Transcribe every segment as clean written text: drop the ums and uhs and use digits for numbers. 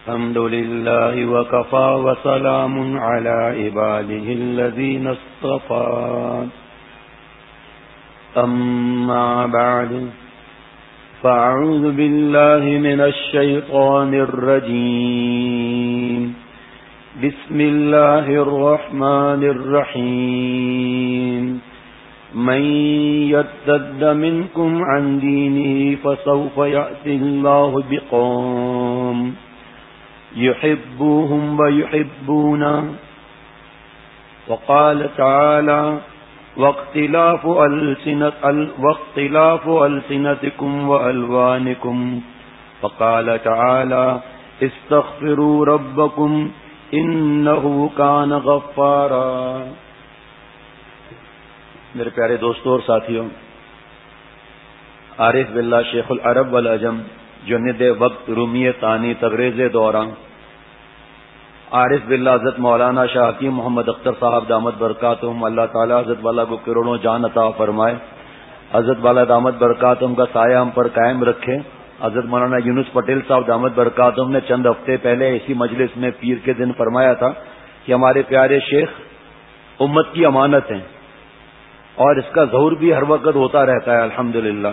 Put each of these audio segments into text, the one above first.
الحمد لله وكفى وسلام على عباده الذين اصطفى أما بعد فأعوذ بالله من الشيطان الرجيم بسم الله الرحمن الرحيم من يرتد منكم عن دينه فسوف يأتي الله بقوم يحبوهم ويحبونه وقال تعالى واختلاف ألسنتكم وألوانكم وقال تعالى استغفروا ربكم إنه كان غفارا. میرے پیارے دوستوں اور ساتھیوں، عارف باللہ شیخ العرب والعجم جند وقت رومی ثانی تبریز دوران عارف باللہ حضرت مولانا شاہ حکیم محمد اختر صاحب دامت برکاتہم، اللہ تعالی حضرت والا کو کروڑوں جان عطا فرمائے، حضرت والا دامت برکاتہم کا سایہ ہم پر قائم رکھے. حضرت مولانا یونس پٹیل صاحب دامت برکاتہم نے چند ہفتے پہلے اسی مجلس میں پیر کے دن فرمایا تھا کہ ہمارے پیارے شیخ امت کی امانت ہیں اور اس کا ظہور بھی ہر وقت ہوتا رہتا ہے الحمدللہ.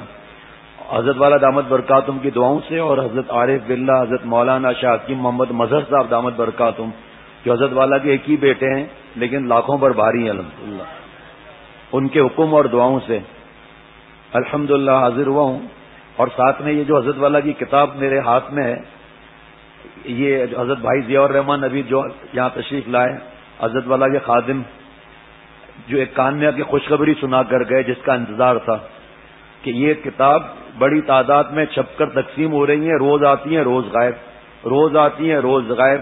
حضرت والا دامت برکاتہم کی دعاؤں سے اور حضرت عارف باللہ حضرت مولانا شاہ حکیم محمد مظہر صاحب دامت برکاتہم جو حضرت والا کے ایک ہی بیٹے ہیں لیکن لاکھوں پر بھاری ہیں الحمدللہ، ان کے حکم اور دعاؤں سے الحمدللہ حاضر ہوا ہوں. اور ساتھ میں یہ جو حضرت والا کی کتاب میرے ہاتھ میں ہے، یہ حضرت بھائی ضیاء الرحمان ابھی جو یہاں تشریف لائے، حضرت والا کے خادم جو ایک کان میں کی خوشخبری سنا کر گئے جس کا انتظار تھا کہ یہ کتاب بڑی تعداد میں چھپ کر تقسیم ہو رہی ہیں، روز آتی ہیں روز غائب، روز آتی ہیں روز غائب.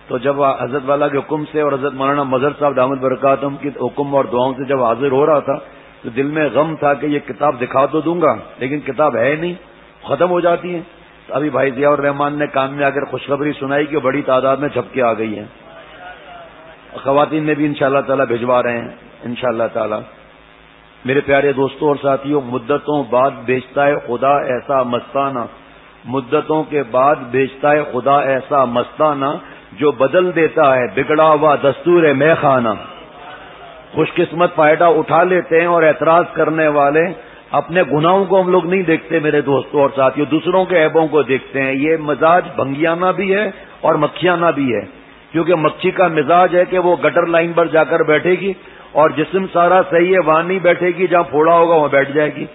تو جب حضرت والا کے حکم سے اور حضرت مولانا مظہر صاحب دامت برکاتہم کی حکم اور دعاؤں سے جب حاضر ہو رہا تھا تو دل میں غم تھا کہ یہ کتاب دکھا تو دوں گا لیکن کتاب ہے نہیں، ختم ہو جاتی ہے. تو ابھی بھائی ضیاء الرحمان نے کان میں آ کر خوشخبری سنائی کہ بڑی تعداد میں چھپ کے آ گئی ہے. خواتین نے بھی انشاءاللہ تعالی بھجوا رہے ہیں انشاءاللہ تعالی. میرے پیارے دوستوں اور ساتھیوں، مدتوں بعد بیچتا ہے خدا ایسا مستانہ، مدتوں کے بعد بیچتا ہے خدا ایسا مستانہ جو بدل دیتا ہے بگڑا ہوا دستور میں خانہ. خوش قسمت فائدہ اٹھا لیتے ہیں اور اعتراض کرنے والے اپنے گناہوں کو ہم لوگ نہیں دیکھتے میرے دوستوں اور ساتھیوں، دوسروں کے عیبوں کو دیکھتے ہیں. یہ مزاج بھنگیانہ بھی ہے اور مکھیانہ بھی ہے، کیونکہ مکھی کا مزاج ہے کہ وہ گٹر لائن پر جا کر بیٹھے گی اور جسم سارا صحیح ہے وہاں نہیں بیٹھے گی، جہاں پھوڑا ہوگا وہاں بیٹھ جائے گی.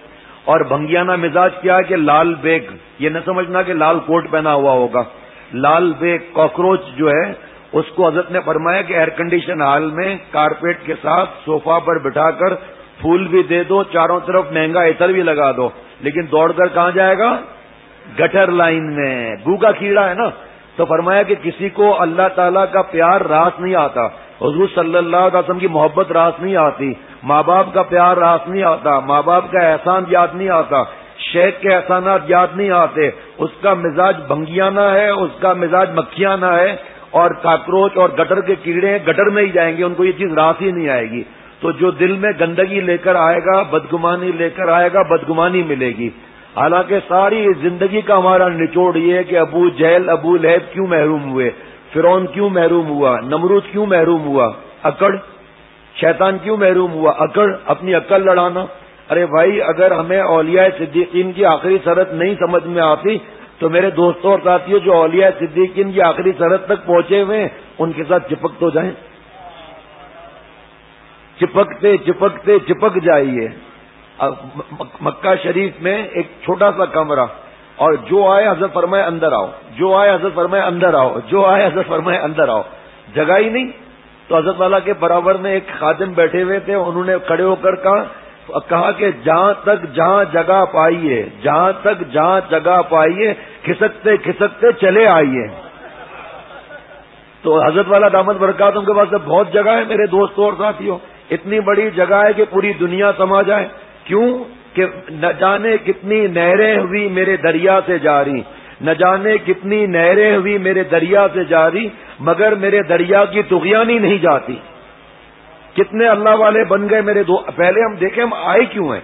اور بھنگیانہ مزاج کیا ہے کہ لال بیگ، یہ نہ سمجھنا کہ لال کوٹ پہنا ہوا ہوگا، لال بیگ کاکروچ جو ہے اس کو حضرت نے فرمایا کہ ایئر کنڈیشن ہال میں کارپیٹ کے ساتھ صوفہ پر بٹھا کر پھول بھی دے دو، چاروں طرف مہنگا عطر بھی لگا دو، لیکن دوڑ کر کہاں جائے گا؟ گٹر لائن میں. گوگا کیڑا ہے نا. تو فرمایا کہ کسی کو اللہ تعالیٰ کا پیار راس نہیں آتا، حضور صلی اللہ علیہ وسلم کی محبت راس نہیں آتی، ماں باپ کا پیار راس نہیں آتا، ماں باپ کا احسان یاد نہیں آتا، شیخ کے احسانات یاد نہیں آتے. اس کا مزاج بھنگیانہ ہے، اس کا مزاج مکھیانہ ہے، اور کاکروچ اور گٹر کے کیڑے گٹر میں ہی جائیں گے، ان کو یہ چیز راس ہی نہیں آئے گی. تو جو دل میں گندگی لے کر آئے گا، بدگمانی لے کر آئے گا، بدگمانی ملے گی. حالانکہ ساری زندگی کا ہمارا نچوڑ یہ ہے کہ ابو جہل ابو لہب کیوں محروم ہوئے، فرعون کیوں محروم ہوا، نمرود کیوں محروم ہوا، اکڑ، شیطان کیوں محروم ہوا، اکڑ، اپنی عقل لڑانا. ارے بھائی اگر ہمیں اولیاء صدیقین کی آخری سرحد نہیں سمجھ میں آتی تو میرے دوستوں اور ساتھیوں جو اولیاء صدیقین کی آخری سرحد تک پہنچے ہوئے ہیں ان کے ساتھ چپک تو جائیں، چپکتے چپکتے چپک جائیے. مکہ شریف میں ایک چھوٹا سا کمرہ، اور جو آئے حضرت فرمائے اندر آؤ، جو آئے حضرت فرمائے اندر آؤ، جو آئے حضرت فرمائے اندر آؤ، جگہ ہی نہیں. تو حضرت والا کے برابر میں ایک خادم بیٹھے ہوئے تھے، انہوں نے کھڑے ہو کر کہا کہ جہاں تک جہاں جگہ پائیے، جہاں تک جہاں جگہ پائیے، کھسکتے کھسکتے چلے آئیے. تو حضرت والا دامت برکاتہم کے پاس بہت جگہ ہے میرے دوستوں اور ساتھیوں، اتنی بڑی جگہ ہے کہ پوری دنیا سما جائے. کیوں کہ نہ جانے کتنی نہریں ہوئی میرے دریا سے جاری، نہ جانے کتنی نہریں ہوئی میرے دریا سے جاری، مگر میرے دریا کی طغیانی نہیں جاتی. کتنے اللہ والے بن گئے میرے پہلے ہم دیکھیں ہم آئے کیوں ہیں.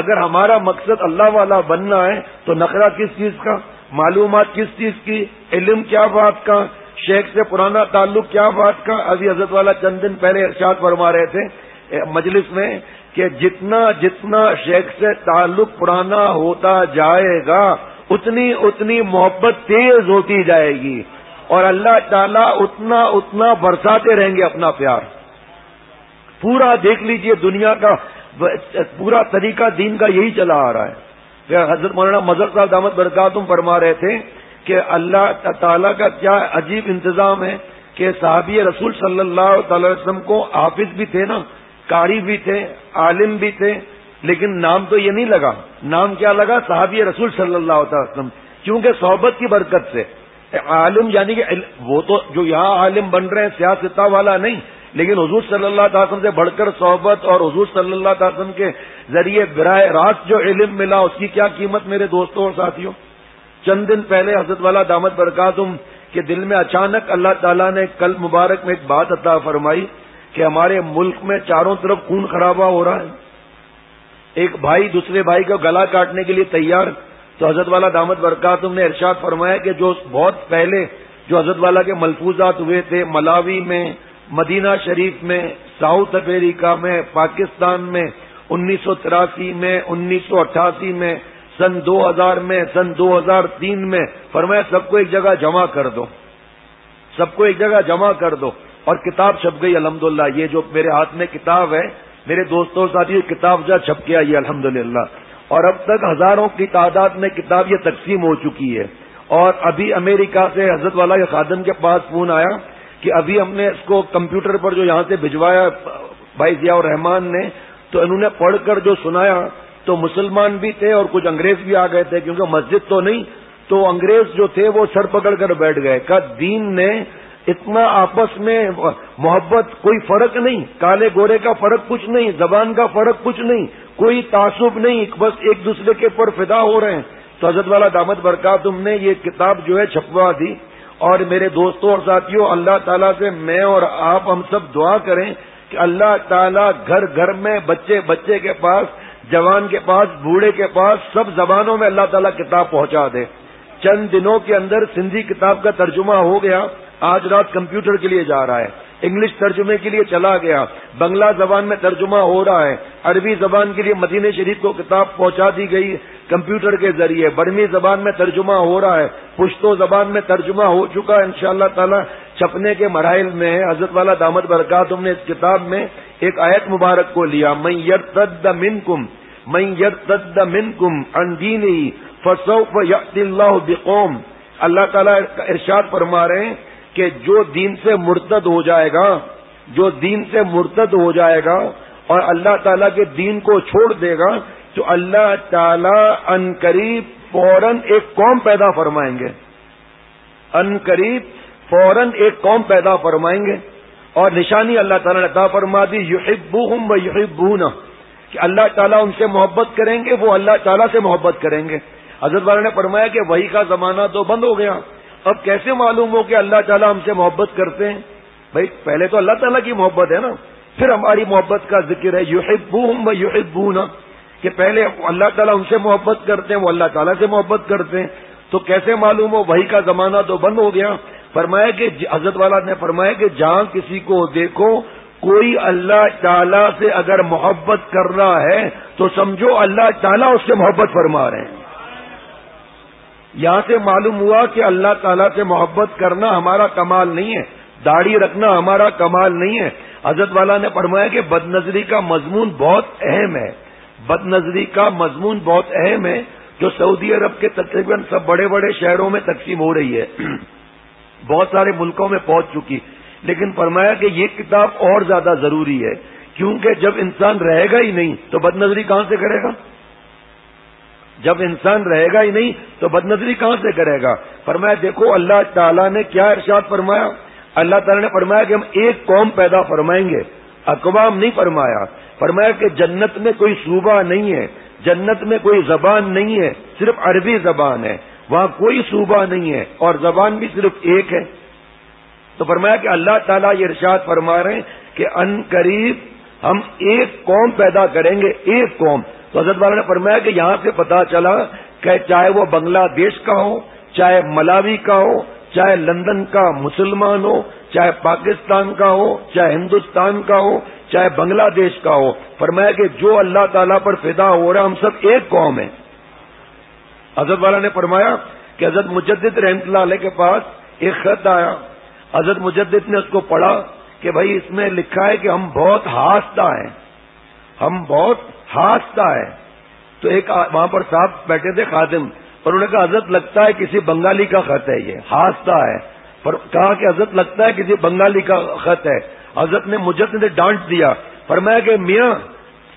اگر ہمارا مقصد اللہ والا بننا ہے تو نخرہ کس چیز کا؟ معلومات کس چیز کی، علم کیا بات کا، شیخ سے پرانا تعلق کیا بات کا. ابھی حضرت والا چند دن پہلے ارشاد فرما رہے تھے مجلس میں کہ جتنا جتنا شیخ سے تعلق پرانا ہوتا جائے گا اتنی اتنی محبت تیز ہوتی جائے گی، اور اللہ تعالیٰ اتنا اتنا برساتے رہیں گے اپنا پیار. پورا دیکھ لیجئے دنیا کا پورا طریقہ دین کا یہی چلا آ رہا ہے. حضرت مولانا مظہر صاحب دامت برکاتہم فرما رہے تھے کہ اللہ تعالیٰ کا کیا عجیب انتظام ہے کہ صحابی رسول صلی اللہ تعالی وسلم کو حافظ بھی تھے نا، قاری بھی تھے، عالم بھی تھے، لیکن نام تو یہ نہیں لگا. نام کیا لگا؟ صحابی رسول صلی اللہ تعالی وسلم، کیونکہ صحبت کی برکت سے. عالم یعنی کہ وہ تو جو یہاں عالم بن رہے ہیں سیاستہ والا نہیں، لیکن حضور صلی اللہ تعالی وسلم سے بڑھ کر صحبت اور حضور صلی اللہ تعالی وسلم کے ذریعے براہ راست جو علم ملا اس کی کیا قیمت میرے دوستوں اور ساتھیوں. چند دن پہلے حضرت والا دامت برکاتہم کے دل میں اچانک اللہ تعالیٰ نے کل مبارک میں ایک بات عطا فرمائی کہ ہمارے ملک میں چاروں طرف خون خرابہ ہو رہا ہے، ایک بھائی دوسرے بھائی کا گلا کاٹنے کے لیے تیار. تو حضرت والا دامت برکاتہم نے ارشاد فرمایا کہ جو بہت پہلے جو حضرت والا کے ملفوظات ہوئے تھے ملاوی میں، مدینہ شریف میں، ساؤتھ افریقہ میں، پاکستان میں، 1983 میں، 1988 میں، سن 2000 میں، سن 2003 میں، فرمایا سب کو ایک جگہ جمع کر دو، سب کو ایک جگہ جمع کر دو. اور کتاب چھپ گئی الحمدللہ. یہ جو میرے ہاتھ میں کتاب ہے میرے دوستوں ساتھی کتاب جا چھپ کے آئی الحمدللہ، اور اب تک ہزاروں کی تعداد میں کتاب یہ تقسیم ہو چکی ہے. اور ابھی امریکہ سے حضرت والا کے خادم کے پاس فون آیا کہ ابھی ہم نے اس کو کمپیوٹر پر جو یہاں سے بھجوایا بھائی ضیاء الرحمان نے، تو انہوں نے پڑھ کر جو سنایا تو مسلمان بھی تھے اور کچھ انگریز بھی آ گئے تھے، کیونکہ مسجد تو نہیں. تو انگریز جو تھے وہ سر پکڑ کر بیٹھ گئے کہ دین نے اتنا آپس میں محبت، کوئی فرق نہیں، کالے گورے کا فرق کچھ نہیں، زبان کا فرق کچھ نہیں، کوئی تعصب نہیں، بس ایک دوسرے کے پر فدا ہو رہے ہیں. تو حضرت والا دامت برکاتہم نے یہ کتاب جو ہے چھپوا دی. اور میرے دوستوں اور ساتھیوں، اللہ تعالیٰ سے میں اور آپ ہم سب دعا کریں کہ اللہ تعالیٰ گھر گھر میں، بچے بچے کے پاس، جوان کے پاس، بوڑھے کے پاس، سب زبانوں میں اللہ تعالیٰ کتاب پہنچا دے. چند دنوں کے اندر سندھی کتاب کا ترجمہ ہو گیا، آج رات کمپیوٹر کے لیے جا رہا ہے، انگلش ترجمے کے لیے چلا گیا، بنگلہ زبان میں ترجمہ ہو رہا ہے، عربی زبان کے لیے مدینہ شریف کو کتاب پہنچا دی گئی کمپیوٹر کے ذریعے، برمی زبان میں ترجمہ ہو رہا ہے، پشتو زبان میں ترجمہ ہو چکا ہے، انشاءاللہ تعالی چھپنے کے مراحل میں ہے. حضرت والا دامت برکاتہم نے اس کتاب میں ایک آیت مبارک کو لیا، من یرتد منکم عن دینہ فسوف یأتی اللہ بقوم. اللہ تعالیٰ ارشاد فرما رہے ہیں کہ جو دین سے مرتد ہو جائے گا، جو دین سے مرتد ہو جائے گا اور اللہ تعالیٰ کے دین کو چھوڑ دے گا، تو اللہ تعالیٰ ان قریب فوراً ایک قوم پیدا فرمائیں گے، ان قریب فوراً ایک قوم پیدا فرمائیں گے. اور نشانی اللہ تعالیٰ نے عطا فرما دی، یحبہم و یحبونہ، کہ اللہ تعالیٰ ان سے محبت کریں گے، وہ اللہ تعالیٰ سے محبت کریں گے. حضرت والا نے فرمایا کہ وحی کا زمانہ تو بند ہو گیا، اب کیسے معلوم ہو کہ اللہ تعالیٰ ہم سے محبت کرتے ہیں؟ بھائی پہلے تو اللہ تعالیٰ کی محبت ہے نا، پھر ہماری محبت کا ذکر ہے. یحبہم و یحبونہ، کہ پہلے اللہ تعالیٰ ان سے محبت کرتے ہیں، وہ اللہ تعالیٰ سے محبت کرتے ہیں. تو کیسے معلوم ہو؟ وحی کا زمانہ تو بند ہو گیا. فرمایا کہ حضرت والا نے فرمایا کہ جہاں کسی کو دیکھو کوئی اللہ تعالیٰ سے اگر محبت کر رہا ہے تو سمجھو اللہ تعالیٰ اس سے محبت فرما رہے ہیں. یہاں سے معلوم ہوا کہ اللہ تعالیٰ سے محبت کرنا ہمارا کمال نہیں ہے، داڑھی رکھنا ہمارا کمال نہیں ہے. حضرت والا نے فرمایا کہ بد نظری کا مضمون بہت اہم ہے، بد نظری کا مضمون بہت اہم ہے، جو سعودی عرب کے تقریباً سب بڑے بڑے شہروں میں تقسیم ہو رہی ہے، بہت سارے ملکوں میں پہنچ چکی. لیکن فرمایا کہ یہ کتاب اور زیادہ ضروری ہے، کیونکہ جب انسان رہے گا ہی نہیں تو بد نظری کہاں سے کرے گا؟ جب انسان رہے گا ہی نہیں تو بد نظری کہاں سے کرے گا؟ فرمایا دیکھو اللہ تعالیٰ نے کیا ارشاد فرمایا. اللہ تعالیٰ نے فرمایا کہ ہم ایک قوم پیدا فرمائیں گے، اقوام نہیں فرمایا. فرمایا کہ جنت میں کوئی صوبہ نہیں ہے، جنت میں کوئی زبان نہیں ہے، صرف عربی زبان ہے، وہاں کوئی صوبہ نہیں ہے اور زبان بھی صرف ایک ہے. تو فرمایا کہ اللہ تعالیٰ یہ ارشاد فرما رہے ہیں کہ ان قریب ہم ایک قوم پیدا کریں گے، ایک قوم. تو حضرت والا نے فرمایا کہ یہاں سے پتا چلا کہ چاہے وہ بنگلہ دیش کا ہو، چاہے ملاوی کا ہو، چاہے لندن کا مسلمان ہو، چاہے پاکستان کا ہو، چاہے ہندوستان کا ہو، چاہے بنگلہ دیش کا ہو، فرمایا کہ جو اللہ تعالیٰ پر فدا ہو رہا ہم سب ایک قوم ہیں۔ حضرت والا نے فرمایا کہ حضرت مجدد رحمۃ اللہ علیہ کے پاس ایک خط آیا، حضرت مجدد نے اس کو پڑھا کہ بھائی اس میں لکھا ہے کہ ہم بہت ہاستہ ہیں، ہم بہت ہاستہ ہیں۔ تو ایک وہاں پر صاحب بیٹھے تھے خادم، انہوں نے کہا حضرت لگتا ہے کسی بنگالی کا خط ہے، یہ ہاستہ ہے۔ پر کہا کہ حضرت لگتا ہے کسی بنگالی کا خط ہے۔ حضرت نے مجدد نے ڈانٹ دیا، فرمایا کہ میاں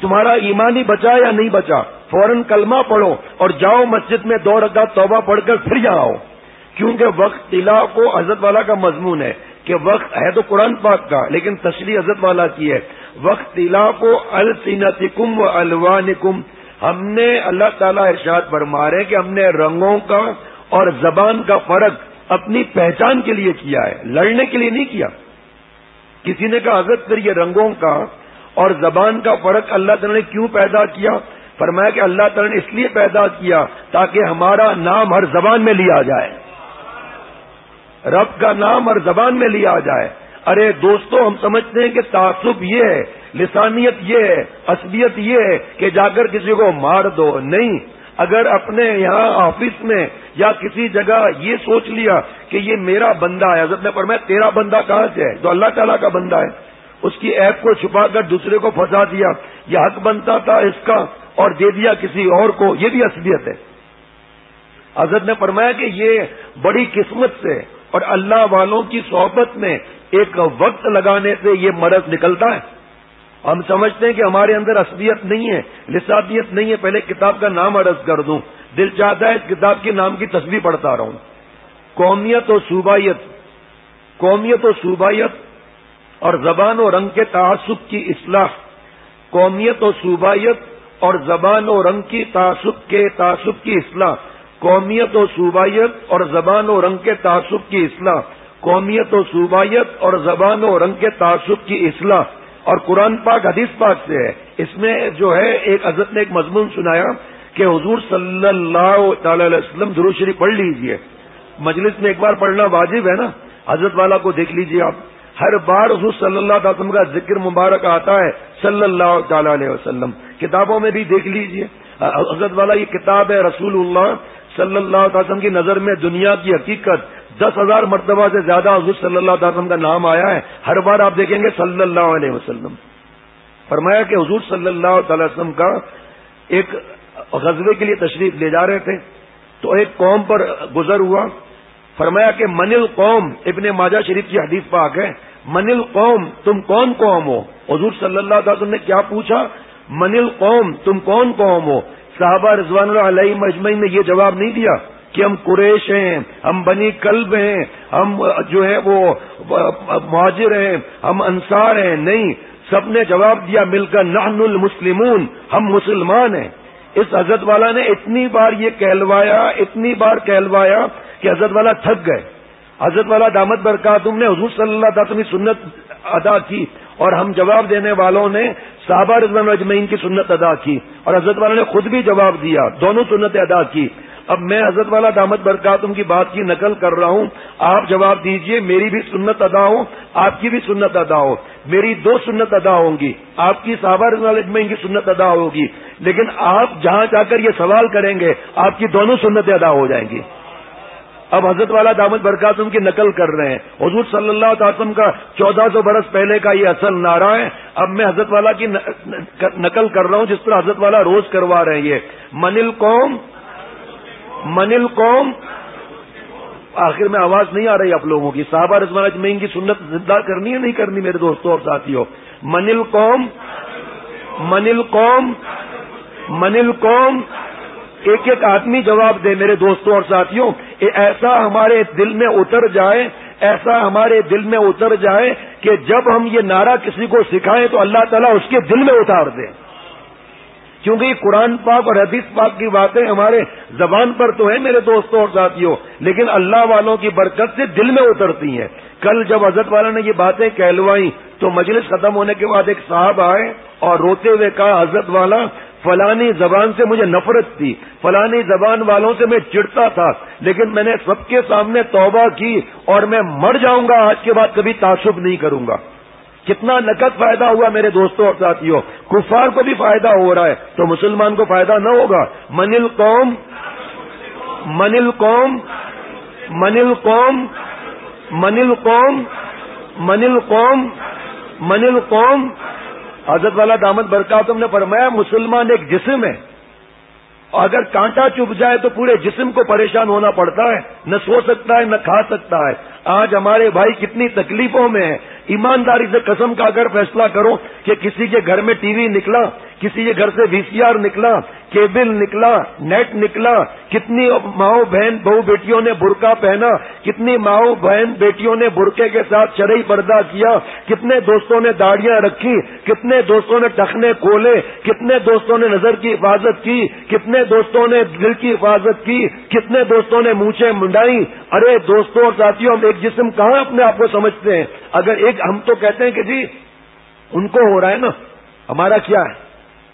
تمہارا ایمان ہی بچا یا نہیں بچا، فوراً کلمہ پڑھو اور جاؤ مسجد میں 2 رکعت توبہ پڑھ کر پھر یہاں آؤ، کیونکہ وقت طلا کو حضرت والا کا مضمون ہے کہ وقت ہے تو قرآن پاک کا، لیکن تشریح حضرت والا کی ہے، وقت طلا کو السنتکم و الوانکم، ہم نے اللہ تعالیٰ ارشاد فرما رہے کہ ہم نے رنگوں کا اور زبان کا فرق اپنی پہچان کے لیے کیا ہے، لڑنے کے لیے نہیں کیا۔ کسی نے کہا حضرت پھر یہ رنگوں کا اور زبان کا فرق اللہ تعالیٰ نے کیوں پیدا کیا؟ فرمایا کہ اللہ تعالیٰ نے اس لیے پیدا کیا تاکہ ہمارا نام ہر زبان میں لیا جائے، رب کا نام ہر زبان میں لیا جائے۔ ارے دوستو، ہم سمجھتے ہیں کہ تعصب یہ ہے، لسانیت یہ ہے، عصبیت یہ ہے کہ جا کر کسی کو مار دو، نہیں۔ اگر اپنے یہاں آفس میں یا کسی جگہ یہ سوچ لیا کہ یہ میرا بندہ ہے، حضرت نے فرمایا تیرا بندہ کہاں سے ہے؟ تو اللہ تعالیٰ کا بندہ ہے، اس کی عیب کو چھپا کر دوسرے کو پھنسا دیا، یہ حق بنتا تھا اس کا اور دے دیا کسی اور کو، یہ بھی عصبیت ہے۔ حضرت نے فرمایا کہ یہ بڑی قسمت سے اور اللہ والوں کی صحبت میں ایک وقت لگانے سے یہ مرض نکلتا ہے۔ ہم سمجھتے ہیں کہ ہمارے اندر عصبیت نہیں ہے، لسانیت نہیں ہے۔ پہلے کتاب کا نام عرض کر دوں، دل چاہتا ہے اس کتاب کے نام کی تصویر پڑھتا رہوں۔ قومیت و صوبائیت، قومیت و صوبائیت اور زبان و رنگ کے تعصب کی اصلاح، قومیت و صوبائیت اور زبان و رنگ کی تعصب کی اصلاح، قومیت و صوبائیت اور زبان و رنگ کے تعصب کی اصلاح، قومیت و صوبائیت اور زبان و رنگ کے تعصب کی اصلاح، اور قرآن پاک حدیث پاک سے ہے۔ اس میں جو ہے ایک حضرت نے ایک مضمون سنایا کہ حضور صلی اللہ تعالی علیہ وسلم درود شریف پڑھ لیجئے، مجلس میں ایک بار پڑھنا واجب ہے نا۔ حضرت والا کو دیکھ لیجئے آپ، ہر بار حضور صلی اللہ علیہ وسلم کا ذکر مبارک آتا ہے صلی اللہ تعالی علیہ وسلم، کتابوں میں بھی دیکھ لیجئے۔ حضرت والا یہ کتاب ہے رسول اللہ صلی اللہ علیہ وسلم کی نظر میں دنیا کی حقیقت، 10,000 مرتبہ سے زیادہ حضور صلی اللہ علیہ وسلم کا نام آیا ہے، ہر بار آپ دیکھیں گے صلی اللہ علیہ وسلم۔ فرمایا کہ حضور صلی اللہ علیہ وسلم کا ایک غزوے کے لیے تشریف لے جا رہے تھے تو ایک قوم پر گزر ہوا، فرمایا کہ من القوم، ابن ماجہ شریف کی حدیث پاک ہے، من القوم تم کون قوم ہو؟ حضور صلی اللہ علیہ وسلم نے کیا پوچھا؟ من القوم تم کون قوم ہو؟ صحابہ رضوان اللہ علیہم اجمعین نے یہ جواب نہیں دیا کہ ہم قریش ہیں، ہم بنی کلب ہیں، ہم جو ہے وہ مہاجر ہیں، ہم انصار ہیں، نہیں، سب نے جواب دیا مل کر نحن المسلمون، ہم مسلمان ہیں۔ اس حضرت والا نے اتنی بار یہ کہلوایا، اتنی بار کہلوایا کہ حضرت والا تھک گئے۔ حضرت والا دامت برکاتہم نے حضور صلی اللہ علیہ وسلم کی سنت ادا کی اور ہم جواب دینے والوں نے صحابہ رضوان اجمعین کی سنت ادا کی، اور حضرت والا نے خود بھی جواب دیا، دونوں سنتیں ادا کی۔ اب میں حضرت والا دامت برکاتہم کی بات کی نقل کر رہا ہوں، آپ جواب دیجئے میری بھی سنت ادا ہو، آپ کی بھی سنت ادا ہو، میری 2 سنت ادا ہوں گی، آپ کی صحابہ رضوان اجمعین کی سنت ادا ہوگی، لیکن آپ جہاں جا کر یہ سوال کریں گے آپ کی دونوں سنتیں ادا ہو جائیں گی۔ اب حضرت والا دامت برکاتہم کی نقل کر رہے ہیں، حضور صلی اللہ علیہ وسلم کا 1400 برس پہلے کا یہ اصل نعرہ ہے۔ اب میں حضرت والا کی نقل کر رہا ہوں جس پر حضرت والا روز کروا رہے ہیں، یہ من القوم، من القوم، آخر میں آواز نہیں آ رہی آپ لوگوں کی، صحابہ رضوان اجمعین کی سنت زندہ کرنی ہے نہیں کرنی میرے دوستوں اور ساتھیوں؟ من القوم، من القوم، من القوم، ایک ایک آدمی جواب دے میرے دوستوں اور ساتھیوں، ایسا ہمارے دل میں اتر جائے، ایسا ہمارے دل میں اتر جائے کہ جب ہم یہ نعرہ کسی کو سکھائیں تو اللہ تعالیٰ اس کے دل میں اتار دے، کیونکہ یہ قرآن پاک اور حدیث پاک کی باتیں ہمارے زبان پر تو ہیں میرے دوستوں اور ساتھیوں، لیکن اللہ والوں کی برکت سے دل میں اترتی ہیں۔ کل جب حضرت والا نے یہ باتیں کہلوائیں تو مجلس ختم ہونے کے بعد ایک صاحب آئے اور روتے ہوئے کہا حضرت والا فلانی زبان سے مجھے نفرت تھی، فلانی زبان والوں سے میں چڑھتا تھا، لیکن میں نے سب کے سامنے توبہ کی اور میں مر جاؤں گا آج کے بعد کبھی تعصب نہیں کروں گا۔ کتنا نقد فائدہ ہوا میرے دوستوں اور ساتھیوں، کفار کو بھی فائدہ ہو رہا ہے تو مسلمان کو فائدہ نہ ہوگا؟ من القوم من القوم من القوم من القوم من القوم من القوم۔ حضرت والا دامت برکاتہم نے فرمایا مسلمان ایک جسم ہے، اگر کانٹا چبھ جائے تو پورے جسم کو پریشان ہونا پڑتا ہے، نہ سو سکتا ہے نہ کھا سکتا ہے۔ آج ہمارے بھائی کتنی تکلیفوں میں ہیں۔ ایمانداری سے قسم کا اگر فیصلہ کرو کہ کسی کے گھر میں ٹی وی نکلا، کسی کے گھر سے وی سی آر نکلا، کیبل نکلا، نیٹ نکلا، کتنی ماؤں بہن بہو بیٹیوں نے برقع پہنا، کتنی ماؤں بہن بیٹیوں نے برقعے کے ساتھ شرعی پردہ کیا، کتنے دوستوں نے داڑیاں رکھی، کتنے دوستوں نے ٹخنے کھولے، کتنے دوستوں نے نظر کی حفاظت کی، کتنے دوستوں نے دل کی حفاظت کی، کتنے دوستوں نے مونچھیں منڈائی۔ ارے دوستوں اور ساتھیوں، ہم ایک جسم کہاں اپنے آپ کو سمجھتے ہیں؟ اگر ایک ہم تو کہتے ہیں کہ جی ان کو ہو رہا ہے نا، ہمارا کیا ہے؟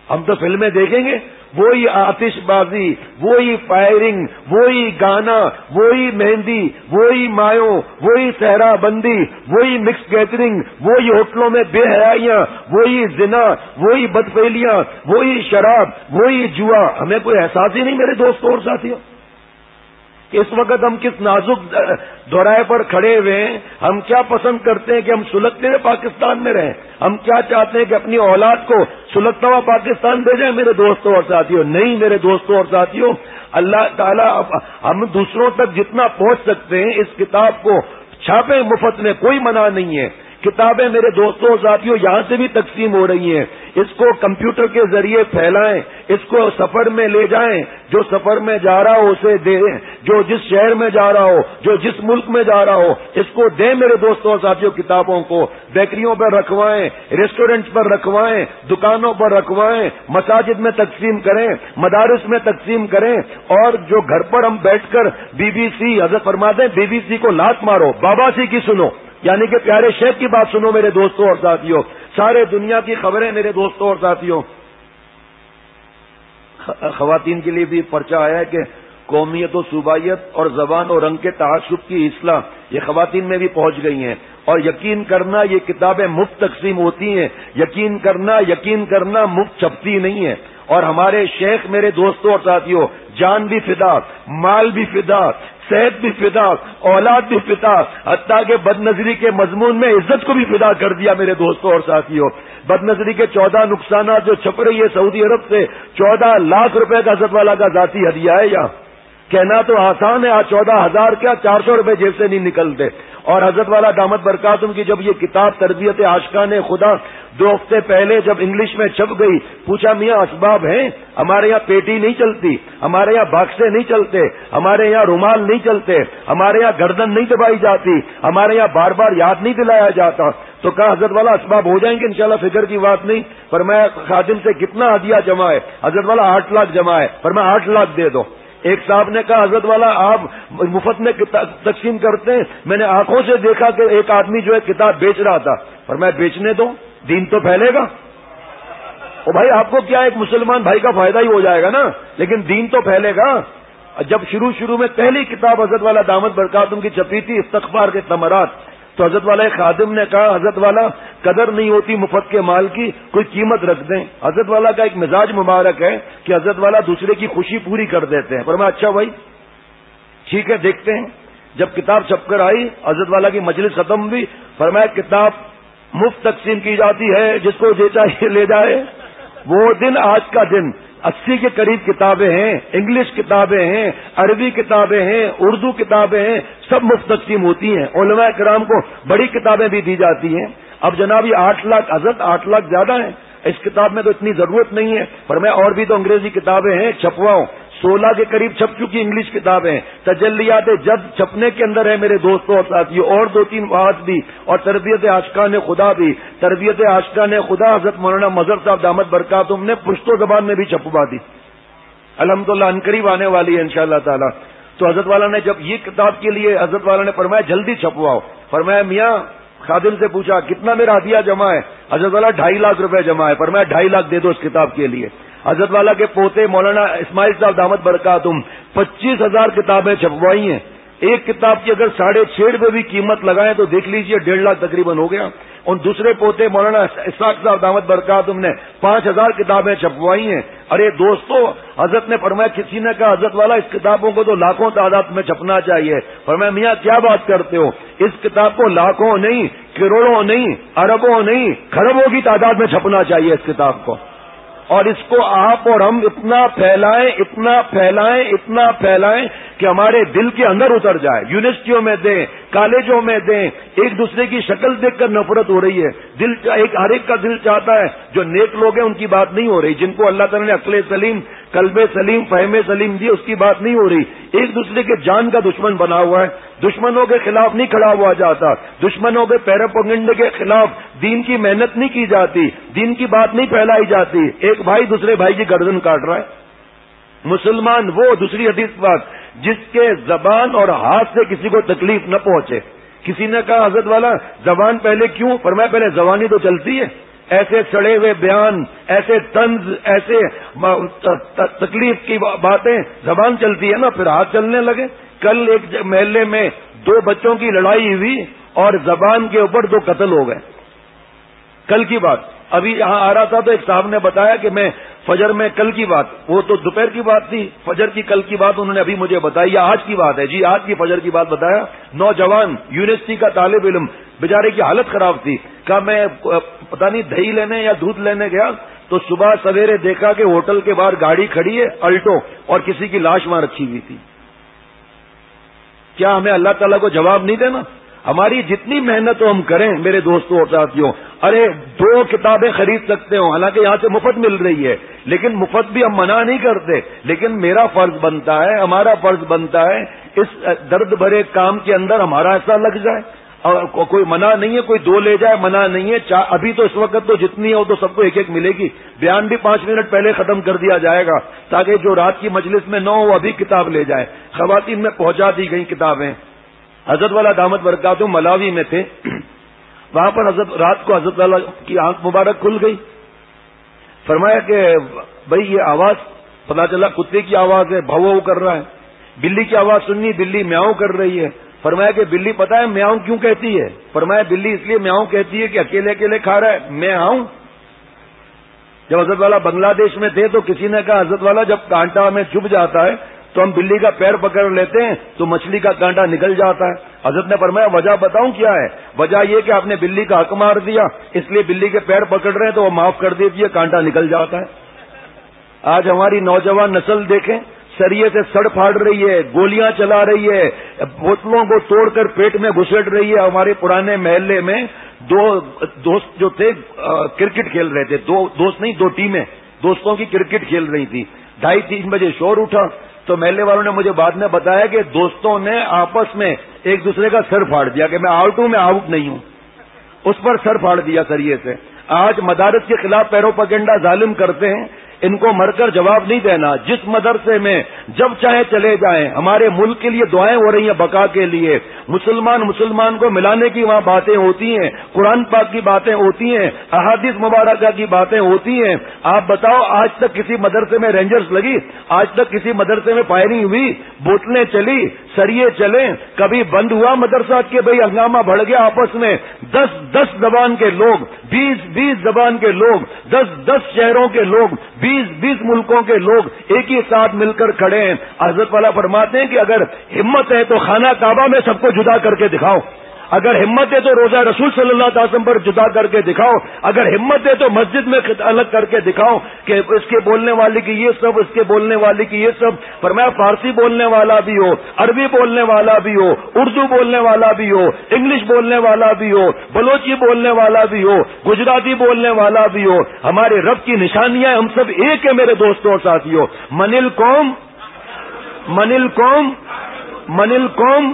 ہم تو فلمیں دیکھیں گے، وہی آتش بازی، وہی فائرنگ، وہی گانا، وہی مہندی، وہی مایوں، وہی صحرا بندی، وہی مکس گیدرنگ، وہی ہوٹلوں میں بے حیائیاں، وہی زنا، وہی بدفعلیاں، وہی شراب، وہی جوا۔ ہمیں کوئی احساس ہی نہیں میرے دوستوں اور ساتھیوں۔ اس وقت ہم کس نازک دورائے پر کھڑے ہوئے ہیں، ہم کیا پسند کرتے ہیں کہ ہم سلگتے ہوئے پاکستان میں رہیں؟ ہم کیا چاہتے ہیں کہ اپنی اولاد کو سلگتا ہوا پاکستان بھیجیں میرے دوستوں اور ساتھیوں؟ نہیں میرے دوستوں اور ساتھیوں، اللہ تعالیٰ ہم دوسروں تک جتنا پہنچ سکتے ہیں اس کتاب کو چھاپیں مفت میں، کوئی منع نہیں ہے۔ کتابیں میرے دوستوں اور ساتھیوں یہاں سے بھی تقسیم ہو رہی ہیں، اس کو کمپیوٹر کے ذریعے پھیلائیں، اس کو سفر میں لے جائیں، جو سفر میں جا رہا ہو اسے دیں، جو جس شہر میں جا رہا ہو، جو جس ملک میں جا رہا ہو اس کو دیں میرے دوستوں اور ساتھیوں۔ کتابوں کو بیکریوں پر رکھوائیں، ریسٹورینٹس پر رکھوائیں، دکانوں پر رکھوائیں، مساجد میں تقسیم کریں، مدارس میں تقسیم کریں، اور جو گھر پر ہم بیٹھ کر بی بی سی، حضرت فرماتے ہیں بی بی سی کو لات مارو، بابا سی کی سنو، یعنی کہ پیارے شیخ کی بات سنو میرے دوستوں اور ساتھیوں، سارے دنیا کی خبریں میرے دوستوں اور ساتھیوں۔ خواتین کے لیے بھی پرچہ آیا ہے کہ قومیت و صوبائیت اور زبان اور رنگ کے تعصب کی اصلاح یہ خواتین میں بھی پہنچ گئی ہیں، اور یقین کرنا یہ کتابیں مفت تقسیم ہوتی ہیں، یقین کرنا مفت چھپتی نہیں ہے۔ اور ہمارے شیخ میرے دوستوں اور ساتھیوں جان بھی فدا، مال بھی فدا، صحت بھی فدا، اولاد بھی فدا، حتیٰ کہ بد نظری کے مضمون میں عزت کو بھی فدا کر دیا میرے دوستوں اور ساتھیوں۔ بد نظری کے 14 نقصانات جو چھپ رہی ہے سعودی عرب سے، 14 لاکھ روپے کا حضرت والا کا ذاتی ہدیہ ہے۔ یہاں کہنا تو آسان ہے، آج 14,000 کیا 400 روپے جیب سے نہیں نکلتے۔ اور حضرت والا دامت برکاتہم کی جب یہ کتاب تربیت عاشقان خدا 2 ہفتے پہلے جب انگلش میں چھپ گئی، پوچھا میاں اسباب ہیں؟ ہمارے یہاں پیٹی نہیں چلتی، ہمارے یہاں باکسے نہیں چلتے، ہمارے یہاں رومال نہیں چلتے، ہمارے یہاں گردن نہیں دبائی جاتی، ہمارے یہاں بار بار یاد نہیں دلایا جاتا۔ تو کہا حضرت والا اسباب ہو جائیں گے انشاءاللہ، فکر کی بات نہیں۔ فرمایا خادم سے کتنا ہدیہ جمع ہے؟ حضرت والا 8 لاکھ جمع ہے۔ فرمایا 8 لاکھ دے دو۔ ایک صاحب نے کہا حضرت والا آپ مفت میں تقسیم کرتے ہیں، میں نے آنکھوں سے دیکھا کہ ایک آدمی جو ہے کتاب بیچ رہا تھا۔ فرمایا بیچنے دو، دین تو پھیلے گا۔ او بھائی آپ کو کیا ایک مسلمان بھائی کا فائدہ ہی ہو جائے گا نا، لیکن دین تو پھیلے گا۔ جب شروع میں پہلی کتاب حضرت والا دامت برکاتہم کی چھپی تھی استغفار کے ثمرات، تو حضرت والا خادم نے کہا حضرت والا قدر نہیں ہوتی مفت کے مال کی، کوئی قیمت رکھ دیں۔ حضرت والا کا ایک مزاج مبارک ہے کہ حضرت والا دوسرے کی خوشی پوری کر دیتے ہیں۔ فرمایا اچھا بھائی ٹھیک ہے دیکھتے ہیں۔ جب کتاب چھپ کر آئی حضرت والا کی مجلس ختم ہوئی، فرمایا کتاب مفت تقسیم کی جاتی ہے، جس کو جو چاہیے لے جائے۔ وہ دن آج کا دن 80 کے قریب کتابیں ہیں، انگلش کتابیں ہیں، عربی کتابیں ہیں، اردو کتابیں ہیں، سب مفت تقسیم ہوتی ہیں۔ علماء کرام کو بڑی کتابیں بھی دی جاتی ہیں۔ اب جناب یہ 8 لاکھ حضرت 8 لاکھ زیادہ ہیں، اس کتاب میں تو اتنی ضرورت نہیں ہے۔ پر میں اور بھی تو انگریزی کتابیں ہیں چھپواؤں، 16 کے قریب چھپ چکی انگلش کتابیں، تجلیات جد چھپنے کے اندر ہے میرے دوستوں اور ساتھیوں، اور 2-3 واعظ بھی، اور تربیت عاشقان خدا بھی۔ تربیت عاشقان خدا حضرت مولانا مظہر صاحب دامت برکاتہم نے پشتو زبان میں بھی چھپوا دی، الحمدللہ عنقریب آنے والی ہے انشاءاللہ تعالی۔ تو حضرت والا نے جب یہ کتاب کے لیے حضرت والا نے فرمایا جلدی چھپواؤ، فرمایا میاں خادم سے پوچھا کتنا میرا ہدیہ جمع ہے؟ حضرت والا 2.5 لاکھ روپے جمع ہے۔ فرمایا 2.5 لاکھ دے دو اس کتاب کے لیے۔ حضرت والا کے پوتے مولانا اسماعیل صاحب دامت برکاتہم 25,000 کتابیں چھپوائی ہیں. ایک کتاب کی اگر 6.5 روپے بھی قیمت لگائیں تو دیکھ لیجئے 1.5 لاکھ تقریباً ہو گیا. اور دوسرے پوتے مولانا اسحاق صاحب دامت برکاتہم نے 5,000 کتابیں چھپوائی ہیں. ارے دوستو، حضرت نے فرمایا، کسی نے کہا حضرت والا اس کتابوں کو تو لاکھوں تعداد میں چھپنا چاہیے. فرمایا میاں کیا بات کرتے ہو، اس کتاب کو لاکھوں نہیں، کروڑوں نہیں، اربوں نہیں، کھربوں کی تعداد میں چھپنا چاہیے اس کتاب کو. اور اس کو آپ اور ہم اتنا پھیلائیں، اتنا پھیلائیں، اتنا پھیلائیں کہ ہمارے دل کے اندر اتر جائے. یونیورسٹیوں میں دیں، کالجوں میں دیں. ایک دوسرے کی شکل دیکھ کر نفرت ہو رہی ہے. ہر ایک کا دل چاہتا ہے، جو نیک لوگ ہیں ان کی بات نہیں ہو رہی، جن کو اللہ تعالیٰ نے عقل سلیم، قلب سلیم، فہم سلیم دی، اس کی بات نہیں ہو رہی. ایک دوسرے کے جان کا دشمن بنا ہوا ہے. دشمنوں کے خلاف نہیں کھڑا ہوا جاتا، دشمنوں کے پیرے پگنڈے کے خلاف دین کی محنت نہیں کی جاتی، دین کی بات نہیں پھیلائی جاتی. ایک بھائی دوسرے بھائی کی گردن کاٹ رہا ہے. مسلمان وہ، دوسری حدیث بات، جس کے زبان اور ہاتھ سے کسی کو تکلیف نہ پہنچے. کسی نے کہا حضرت والا زبان پہلے کیوں؟ فرمایا پہلے زبانی تو چلتی ہے. ایسے سڑے ہوئے بیان، ایسے طنز، ایسے تکلیف کی باتیں زبان چلتی ہے نا، پھر ہاتھ چلنے لگے. کل ایک محلے میں 2 بچوں کی لڑائی ہوئی اور زبان کے اوپر 2 قتل ہو گئے. کل کی بات. ابھی یہاں آ رہا تھا تو ایک صاحب نے بتایا کہ میں فجر میں کل کی بات، وہ تو دوپہر کی بات تھی، فجر کی کل کی بات انہوں نے ابھی مجھے بتائی، یا آج کی بات ہے جی، آج کی فجر کی بات بتایا. نوجوان یونیورسٹی کا طالب علم بیچارے کی حالت خراب تھی. کہا میں پتہ نہیں دہی لینے یا دودھ لینے گیا تو صبح سویرے دیکھا کہ ہوٹل کے باہر گاڑی کھڑی ہے الٹو اور کسی کی لاش وہاں رکھی ہوئی تھی. کیا ہمیں اللہ تعالیٰ کو جواب نہیں دینا؟ ہماری جتنی محنت ہم کریں میرے دوستوں اور ساتھیوں، ارے 2 کتابیں خرید سکتے ہو، حالانکہ یہاں سے مفت مل رہی ہے، لیکن مفت بھی ہم منع نہیں کرتے. لیکن میرا فرض بنتا ہے، ہمارا فرض بنتا ہے اس درد بھرے کام کے اندر ہمارا حصہ لگ جائے. اور کوئی منع نہیں ہے، کوئی 2 لے جائے منع نہیں ہے. ابھی تو اس وقت تو جتنی ہو تو سب کو ایک ایک ملے گی. بیان بھی 5 منٹ پہلے ختم کر دیا جائے گا تاکہ جو رات کی مجلس میں نہ ہو وہ ابھی کتاب لے جائے. خواتین میں پہنچا دی گئی کتابیں. حضرت والا دامت برکاتہم ملاوی میں تھے، وہاں پر رات کو حضرت والا کی آنکھ مبارک کھل گئی. فرمایا کہ بھائی یہ آواز، پتا چلا کتے کی آواز ہے، بھو کر رہا ہے. بلی کی آواز سننی، بلی میاؤں کر رہی ہے. فرمایا کہ بلی پتا ہے میاؤں کیوں کہتی ہے؟ فرمایا بلی اس لیے میاؤں کہتی ہے کہ اکیلے اکیلے کھا رہا ہے، میں آؤں. جب حضرت والا بنگلہ دیش میں تھے تو کسی نے کہا حضرت والا جب کانٹا میں چبھ جاتا ہے تو ہم بلی کا پیر پکڑ لیتے ہیں تو مچھلی کا کانٹا نکل جاتا ہے. حضرت نے فرمایا وجہ بتاؤں کیا ہے؟ وجہ یہ کہ آپ نے بلی کا حق مار دیا، اس لیے بلی کے پیر پکڑ رہے ہیں تو وہ معاف کر دیتی ہے، کانٹا نکل جاتا ہے. آج ہماری نوجوان نسل دیکھیں، سریے سے سڑ پھاڑ رہی ہے، گولیاں چلا رہی ہے، بوتلوں کو توڑ کر پیٹ میں گھسٹ رہی ہے. ہمارے پرانے محلے میں 2 دوست جو تھے کرکٹ کھیل رہے تھے، 2 دوست نہیں 2 ٹیمیں دوستوں کی کرکٹ کھیل رہی تھی. 2:30-3 بجے شور اٹھا تو محلے والوں نے مجھے بعد میں بتایا کہ دوستوں نے آپس میں ایک دوسرے کا سر پھاڑ دیا کہ میں آؤٹ ہوں، میں آؤٹ نہیں ہوں. اس پر سر پھاڑ دیا سریے سے. آج مدارس کے خلاف پیروپگنڈا ظالم کرتے ہیں، ان کو مر کر جواب نہیں دینا. جس مدرسے میں جب چاہے چلے جائیں، ہمارے ملک کے لیے دعائیں ہو رہی ہیں بقا کے لیے، مسلمان کو ملانے کی وہاں باتیں ہوتی ہیں، قرآن پاک کی باتیں ہوتی ہیں، احادیث مبارکہ کی باتیں ہوتی ہیں. آپ بتاؤ آج تک کسی مدرسے میں رینجرز لگی؟ آج تک کسی مدرسے میں فائرنگ ہوئی؟ بوتلیں چلی، سریے چلے؟ کبھی بند ہوا مدرسہ کہ بھئی ہنگامہ بڑھ گیا آپس میں؟ 10 زبان کے لوگ، 20 زبان کے لوگ، 10 شہروں کے لوگ، 20 ملکوں کے لوگ ایک ہی ساتھ مل کر کھڑے ہیں. حضرت والا فرماتے ہیں کہ اگر ہمت ہے تو خانہ کعبہ میں سب کو جدا کر کے دکھاؤ، اگر ہمت ہے تو روزہ رسول صلی اللہ علیہ وسلم پر جدا کر کے دکھاؤ، اگر ہمت ہے تو مسجد میں الگ کر کے دکھاؤ کہ اس کے بولنے والے کی یہ سب، اس کے بولنے والے کی یہ سب. فرمایا فارسی بولنے والا بھی ہو، عربی بولنے والا بھی ہو، اردو بولنے والا بھی ہو، انگلش بولنے والا بھی ہو، بلوچی بولنے والا بھی ہو، گجراتی بولنے والا بھی ہو. ہمارے رب کی نشانیاں ہم سب ایک ہیں میرے دوستوں اور ساتھیوں. من القوم.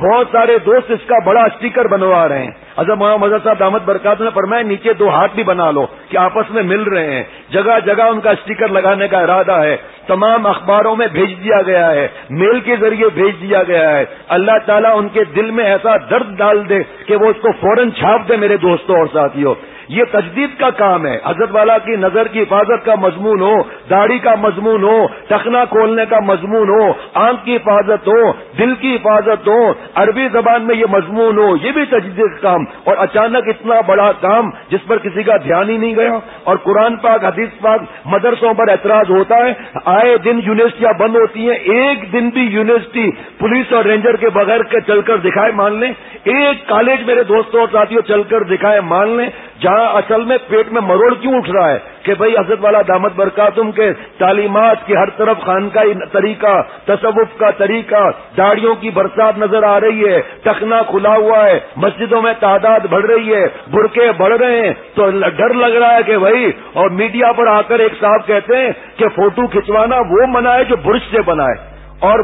بہت سارے دوست اس کا بڑا اسٹیکر بنوا رہے ہیں. حضرت محمد مظہر صاحب دامت برکاتہ نے فرمایا نیچے 2 ہاتھ بھی بنا لو کہ آپس میں مل رہے ہیں. جگہ جگہ ان کا اسٹیکر لگانے کا ارادہ ہے. تمام اخباروں میں بھیج دیا گیا ہے، میل کے ذریعے بھیج دیا گیا ہے. اللہ تعالیٰ ان کے دل میں ایسا درد ڈال دے کہ وہ اس کو فوراً چھاپ دے میرے دوستوں اور ساتھیوں. یہ تجدید کا کام ہے. حضرت والا کی نظر کی حفاظت کا مضمون ہو, داڑھی کا مضمون ہو, ٹخنا کھولنے کا مضمون ہو, آنکھ کی حفاظت ہو, دل کی حفاظت ہو, عربی زبان میں یہ مضمون ہو, یہ بھی تجدید کا کام. اور اچانک اتنا بڑا کام جس پر کسی کا دھیان ہی نہیں گیا. اور قرآن پاک حدیث پاک مدرسوں پر اعتراض ہوتا ہے. آئے دن یونیورسٹیاں بند ہوتی ہیں, ایک دن بھی یونیورسٹی پولیس اور رینجر کے بغیر کے چل کر دکھائے مان لیں, ایک کالج میرے دوستوں اور ساتھیوں چل کر دکھائے مان لیں, جہاں اصل میں پیٹ میں مروڑ کیوں اٹھ رہا ہے کہ بھئی حضرت والا دامت برکاتہم کے تعلیمات کی ہر طرف خانقاہی طریقہ, تصوف کا طریقہ, داڑھیوں کی برسات نظر آ رہی ہے, ٹخنا کھلا ہوا ہے, مسجدوں میں تعداد بڑھ رہی ہے, برقعے بڑھ رہے ہیں, تو ڈر لگ رہا ہے کہ بھئی. اور میڈیا پر آ کر ایک صاحب کہتے ہیں کہ فوٹو کھنچوانا وہ منع ہے جو برش سے بنا ہے, اور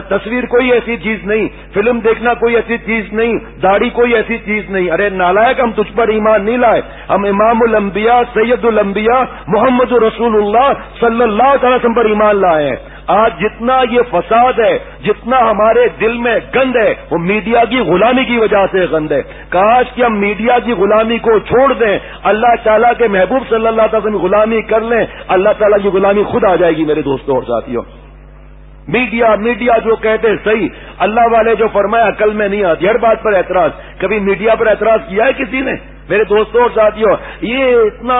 تصویر کوئی ایسی چیز نہیں, فلم دیکھنا کوئی ایسی چیز نہیں, داڑھی کوئی ایسی چیز نہیں. ارے نالائق, ہم تجھ پر ایمان نہیں لائے, ہم امام الانبیاء سید الانبیاء محمد رسول اللہ صلی اللہ تعالی وسلم پر ایمان لائے ہیں. آج جتنا یہ فساد ہے, جتنا ہمارے دل میں گند ہے, وہ میڈیا کی غلامی کی وجہ سے گند ہے. کاش کہ ہم میڈیا کی غلامی کو چھوڑ دیں, اللہ تعالیٰ کے محبوب صلی اللہ تعالی وسلم غلامی کر لیں, اللہ تعالیٰ کی غلامی خود آ جائے گی. میرے دوستوں اور ساتھیوں, میڈیا جو کہتے ہیں صحیح, اللہ والے جو فرمایا عقل میں نہیں آتی. ہر بات پر اعتراض. کبھی میڈیا پر اعتراض کیا ہے کسی نے؟ میرے دوستوں اور ساتھیوں, یہ اتنا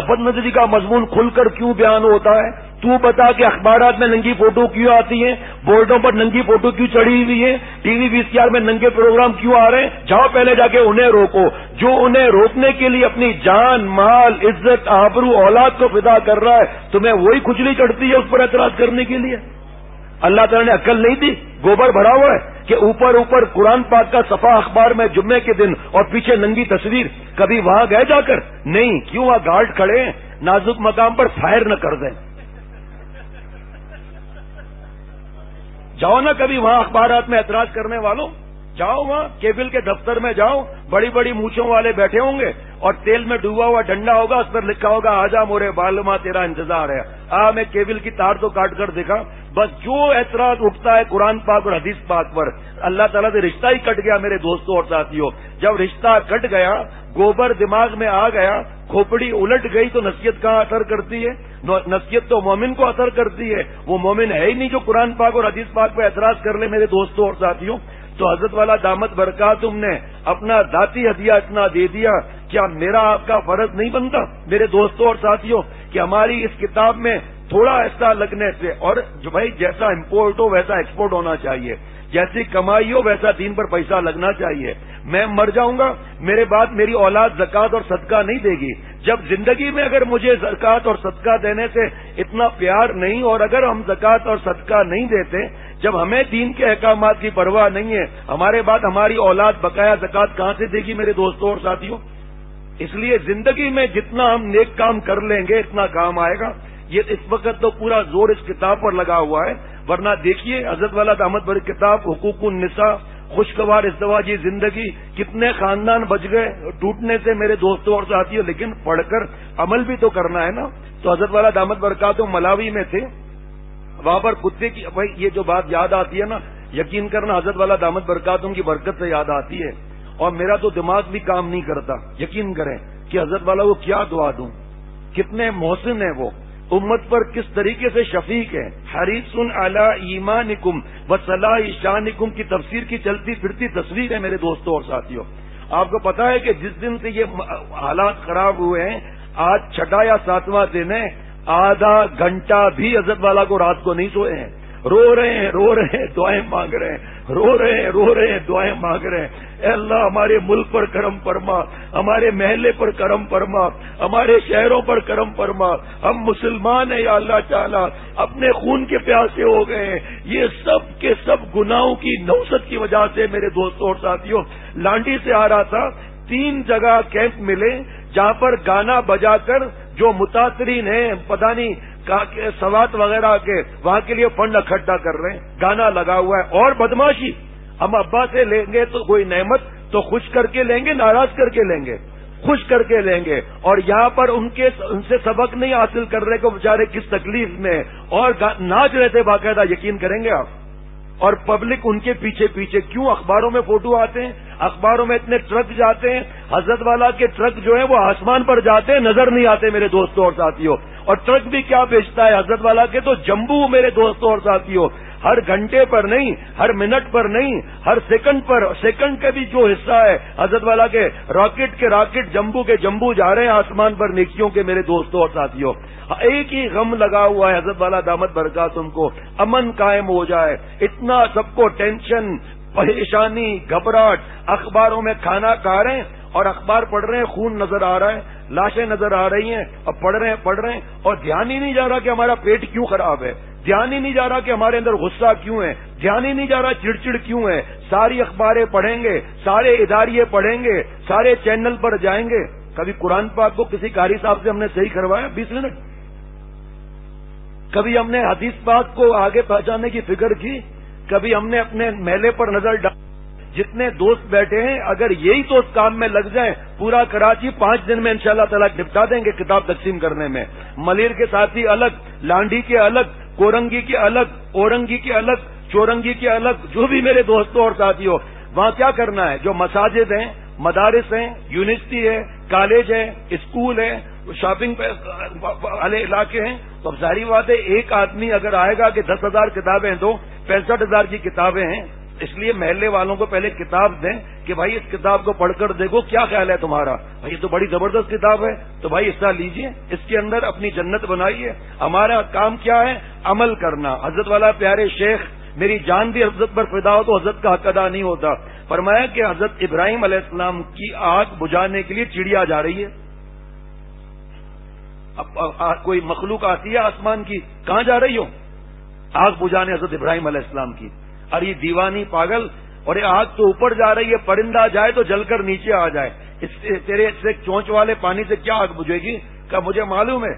بد نظری کا مضمون کھل کر کیوں بیان ہوتا ہے؟ تو بتا کہ اخبارات میں ننگی فوٹو کیوں آتی ہیں, بورڈوں پر ننگی فوٹو کیوں چڑھی ہوئی ہے, ٹی وی VCR میں ننگے پروگرام کیوں آ رہے ہیں؟ جاؤ پہلے جا کے انہیں روکو. جو انہیں روکنے کے لیے اپنی جان, مال, عزت, آبرو, اولاد کو فدا کر رہا ہے, تمہیں وہی کھجلی چڑھتی ہے اس پر اعتراض کرنے کے لیے؟ اللہ تعالیٰ نے عقل نہیں دی, گوبر بھرا ہوا ہے کہ اوپر قرآن پاک کا صفحہ اخبار میں جمعے کے دن اور پیچھے ننگی تصویر. کبھی وہاں گئے جا کر؟ نہیں. کیوں؟ وہاں گارڈ کھڑے ہیں, نازک مقام پر فائر نہ کر دیں. جاؤ نا کبھی وہاں اخبارات میں اعتراض کرنے والوں, جاؤ وہاں کیبل کے دفتر میں جاؤ, بڑی بڑی مونچھوں والے بیٹھے ہوں گے اور تیل میں ڈوبا ہوا ڈنڈا ہوگا, اس پر لکھا ہوگا آجا مورے بالما تیرا انتظار ہے. میں کیبل کی تار تو کاٹ کر دکھا. بس جو اعتراض اٹھتا ہے قرآن پاک اور حدیث پاک پر, اللہ تعالیٰ سے رشتہ ہی کٹ گیا. میرے دوستوں اور ساتھیوں, جب رشتہ کٹ گیا, گوبر دماغ میں آ گیا, کھوپڑی الٹ گئی, تو نصیحت کہاں اثر کرتی ہے؟ نصیحت تو مومن کو اثر کرتی ہے. وہ مومن ہے ہی نہیں جو قرآن پاک اور حدیث پاک پہ اعتراض کر لے. میرے دوستوں اور ساتھیوں, تو حضرت والا دامت برکاتہم نے اپنا ذاتی ہدیہ اتنا دے دیا, کیا میرا آپ کا فرض نہیں بنتا میرے دوستوں اور ساتھیوں کہ ہماری اس کتاب میں تھوڑا ایسا لگنے سے, اور جو بھائی جیسا امپورٹ ہو ویسا ایکسپورٹ ہونا چاہیے, جیسی کمائی ہو ویسا دین پر پیسہ لگنا چاہیے. میں مر جاؤں گا, میرے بعد میری اولاد زکوٰۃ اور صدقہ نہیں دے گی. جب زندگی میں اگر مجھے زکوٰۃ اور صدقہ دینے سے اتنا پیار نہیں, اور اگر ہم زکوٰۃ اور صدقہ نہیں دیتے, جب ہمیں دین کے احکامات کی پرواہ نہیں ہے, ہمارے بعد ہماری اولاد بقایا زکوٰۃ کہاں سے دے گی میرے دوستوں اور ساتھیوں؟ اس لیے زندگی میں جتنا ہم نیک کام کر لیں گے اتنا کام آئے گا. یہ اس وقت تو پورا زور اس کتاب پر لگا ہوا ہے, ورنہ دیکھیے حضرت والا دامت بر کتاب حقوق النساء, خوشگوار ازدواجی زندگی, کتنے خاندان بچ گئے ٹوٹنے سے میرے دوستوں اور ساتھیوں. لیکن پڑھ کر عمل بھی تو کرنا ہے نا. تو حضرت والا دامت برکاتہم ملاوی میں تھے, وہاں پر کتے کی, بھائی یہ جو بات یاد آتی ہے نا, یقین کرنا حضرت والا دامت برکاتہم کی برکت سے یاد آتی ہے. اور میرا تو دماغ بھی کام نہیں کرتا, یقین کریں کہ حضرت والا کو کیا دعا دوں. کتنے محسن ہیں وہ, امت پر کس طریقے سے شفیق ہے. حریص علی ایمانکم و صلاح شانکم کی تفسیر کی چلتی پھرتی تصویر ہے میرے دوستوں اور ساتھیوں. آپ کو پتا ہے کہ جس دن سے یہ حالات خراب ہوئے ہیں, آج 6واں یا 7واں دن ہے, آدھا گھنٹہ بھی حضرت والا کو رات کو نہیں سوئے ہیں. رو رہے ہیں دعائیں مانگ رہے ہیں, رو رہے ہیں دعائیں مانگ رہے ہیں. اے اللہ ہمارے ملک پر کرم فرما, ہمارے محلے پر کرم فرما, ہمارے شہروں پر کرم فرما. ہم مسلمان ہیں یا اللہ تعالیٰ, اپنے خون کے پیاسے ہو گئے ہیں. یہ سب کے سب گناہوں کی نوست کی وجہ سے میرے دوستوں اور ساتھیوں. لانڈی سے آ رہا تھا, 3 جگہ کیمپ ملے جہاں پر گانا بجا کر جو متاثرین ہیں, پتہ نہیں سوات وغیرہ کے, وہاں کے لیے فنڈ اکٹھا کر رہے ہیں. گانا لگا ہوا ہے. اور بدماشی, ہم ابا سے لیں گے تو کوئی نعمت تو خوش کر کے لیں گے, ناراض کر کے لیں گے, خوش کر کے لیں گے. اور یہاں پر ان سے سبق نہیں حاصل کر رہے کہ بیچارے کس تکلیف میں, اور ناچ رہے تھے باقاعدہ. یقین کریں گے آپ. اور پبلک ان کے پیچھے کیوں اخباروں میں فوٹو آتے ہیں, اخباروں میں اتنے ٹرک جاتے ہیں، حضرت والا کے ٹرک جو ہیں وہ آسمان پر جاتے ہیں، نظر نہیں آتے میرے دوستوں اور ساتھیوں. اور ٹرک بھی کیا بیچتا ہے حضرت والا کے تو جمبو میرے دوستوں اور ساتھیوں. ہر گھنٹے پر نہیں، ہر منٹ پر نہیں، ہر سیکنڈ پر، سیکنڈ کا بھی جو حصہ ہے حضرت والا کے راکٹ جمبو کے جمبو جا رہے ہیں آسمان پر نیکیوں کے میرے دوستوں اور ساتھیوں. ایک ہی غم لگا ہوا ہے حضرت والا دامت برکاتہم کو، امن قائم ہو جائے. اتنا سب کو ٹینشن، پریشانی، گھبراہٹ. اخباروں میں کھانا کھا رہے ہیں اور اخبار پڑھ رہے ہیں، خون نظر آ رہا ہے، لاشیں نظر آ رہی ہیں، اور پڑھ رہے ہیں اور دھیان ہی نہیں جا رہا کہ ہمارا پیٹ کیوں خراب ہے، دھیان ہی نہیں جا رہا کہ ہمارے اندر غصہ کیوں ہے، دھیان ہی نہیں جا رہا چڑچڑ کیوں ہے. ساری اخباریں پڑھیں گے، سارے اداریے پڑھیں گے، سارے چینل پر جائیں گے. کبھی قرآن پاک کو کسی قاری صاحب سے ہم نے صحیح کروایا 20 منٹ؟ کبھی ہم نے حدیث پاک کو آگے پہنچانے کی فکر کی؟ کبھی ہم نے اپنے میلے پر نظر ڈال؟ جتنے دوست بیٹھے ہیں اگر یہی تو اس کام میں لگ جائیں، پورا کراچی 5 دن میں انشاءاللہ تعالیٰ نپٹا دیں گے کتاب تقسیم کرنے میں. ملیر کے ساتھی الگ، لانڈی کے الگ، کورنگی کے الگ، اورنگی کے الگ، چورنگی کے الگ، جو بھی میرے دوستوں اور ساتھیوں. وہاں کیا کرنا ہے؟ جو مساجد ہیں، مدارس ہیں، یونیورسٹی ہے، کالج ہے، اسکول ہے، شاپنگ والے علاقے ہیں. تو اب ظاہری بات ہے ایک آدمی اگر آئے گا کہ 10,000 کتابیں دو، 65,000 کی کتابیں ہیں. اس لیے محلے والوں کو پہلے کتاب دیں کہ بھائی اس کتاب کو پڑھ کر دیکھو کیا خیال ہے تمہارا. بھائی یہ تو بڑی زبردست کتاب ہے، تو بھائی حصہ لیجئے، اس کے اندر اپنی جنت بنائیے. ہمارا کام کیا ہے؟ عمل کرنا. حضرت والا پیارے شیخ، میری جان بھی حضرت پر فدا ہو تو حضرت کا حق ادا نہیں ہوتا. فرمایا کہ حضرت ابراہیم علیہ السلام کی آگ بجھانے کے لیے چڑیا جا رہی ہے. اب کوئی مخلوق آتی ہے آسمان کی، کہاں جا رہی ہو؟ آگ بجھانے حضرت ابراہیم علیہ السلام کی. اور یہ دیوانی پاگل، اور یہ آگ تو اوپر جا رہی ہے، پرندہ جائے تو جل کر نیچے آ جائے. تیرے سے چونچ والے پانی سے کیا آگ بجھے گی؟ کہ مجھے معلوم ہے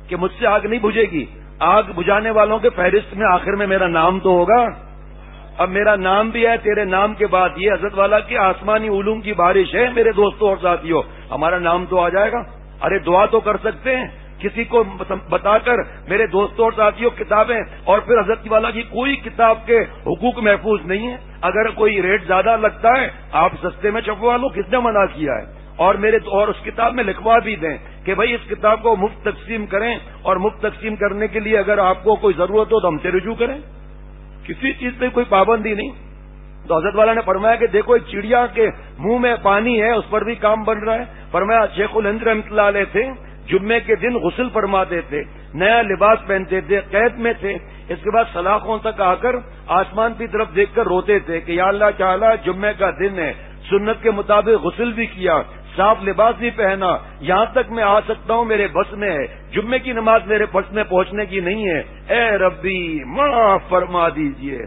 کہ مجھ سے آگ نہیں بجھے گی. آگ بجھانے والوں کے فہرست میں آخر میں میرا نام تو ہوگا. اب میرا نام بھی ہے، تیرے نام کے بعد یہ حضرت والا کی آسمانی علوم کی بارش ہے میرے دوستوں اور ساتھیوں. ہمارا نام تو آ جائے گا. ارے دعا تو کر سکتے ہیں کسی کو بتا کر میرے دوستوں اور ساتھیوں کتابیں. اور پھر حضرت والا کی کوئی کتاب کے حقوق محفوظ نہیں ہے. اگر کوئی ریٹ زیادہ لگتا ہے آپ سستے میں چھپوا لو، کس نے منع کیا ہے؟ اور اس کتاب میں لکھوا بھی دیں کہ بھائی اس کتاب کو مفت تقسیم کریں، اور مفت تقسیم کرنے کے لیے اگر آپ کو کوئی ضرورت ہو تو ہم سے رجوع کریں. کسی چیز پہ کوئی پابندی نہیں. تو حضرت والا نے فرمایا کہ دیکھو ایک چڑیا کے منہ میں پانی ہے، اس پر بھی کام بن رہا ہے. فرمایا شیخ الہند رحمۃ اللہ علیہ تھے، جمعے کے دن غسل فرماتے تھے، نیا لباس پہنتے تھے، قید میں تھے. اس کے بعد سلاخوں تک آ کر آسمان کی طرف دیکھ کر روتے تھے کہ یا اللہ تعالیٰ جمعے کا دن ہے، سنت کے مطابق غسل بھی کیا، صاف لباس بھی پہنا، یہاں تک میں آ سکتا ہوں میرے بس میں ہے، جمعے کی نماز میرے بس میں پہنچنے کی نہیں ہے، اے ربی معاف فرما دیجئے.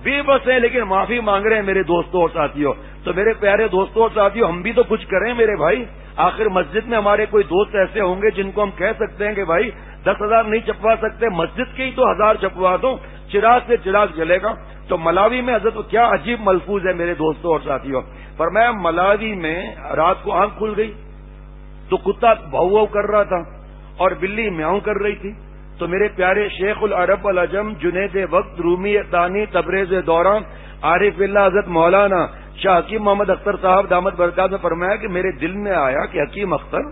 بے بس ہے لیکن معافی مانگ رہے ہیں میرے دوستوں اور ساتھیوں. تو میرے پیارے دوستوں اور ساتھیوں، ہم بھی تو کچھ کریں میرے بھائی. آخر مسجد میں ہمارے کوئی دوست ایسے ہوں گے جن کو ہم کہہ سکتے ہیں کہ بھائی 10,000 نہیں چھپوا سکتے، مسجد کے ہی تو 1,000 چھپوا دو، چراغ سے چراغ جلے گا. تو ملاوی میں حضرت کیا عجیب ملفوظ ہے میرے دوستوں اور ساتھیوں. فرمایا ملاوی میں رات کو آنکھ کھل گئی تو کتا بھاؤ کر رہا تھا اور بلی میاؤں کر رہی تھی. تو میرے پیارے شیخ العرب والعجم، جنید وقت، رومی ثانی، تبریز دوران، عارف اللہ حضرت مولانا شاہ حکیم محمد اختر صاحب دامت برکات نے فرمایا کہ میرے دل میں آیا کہ حکیم اختر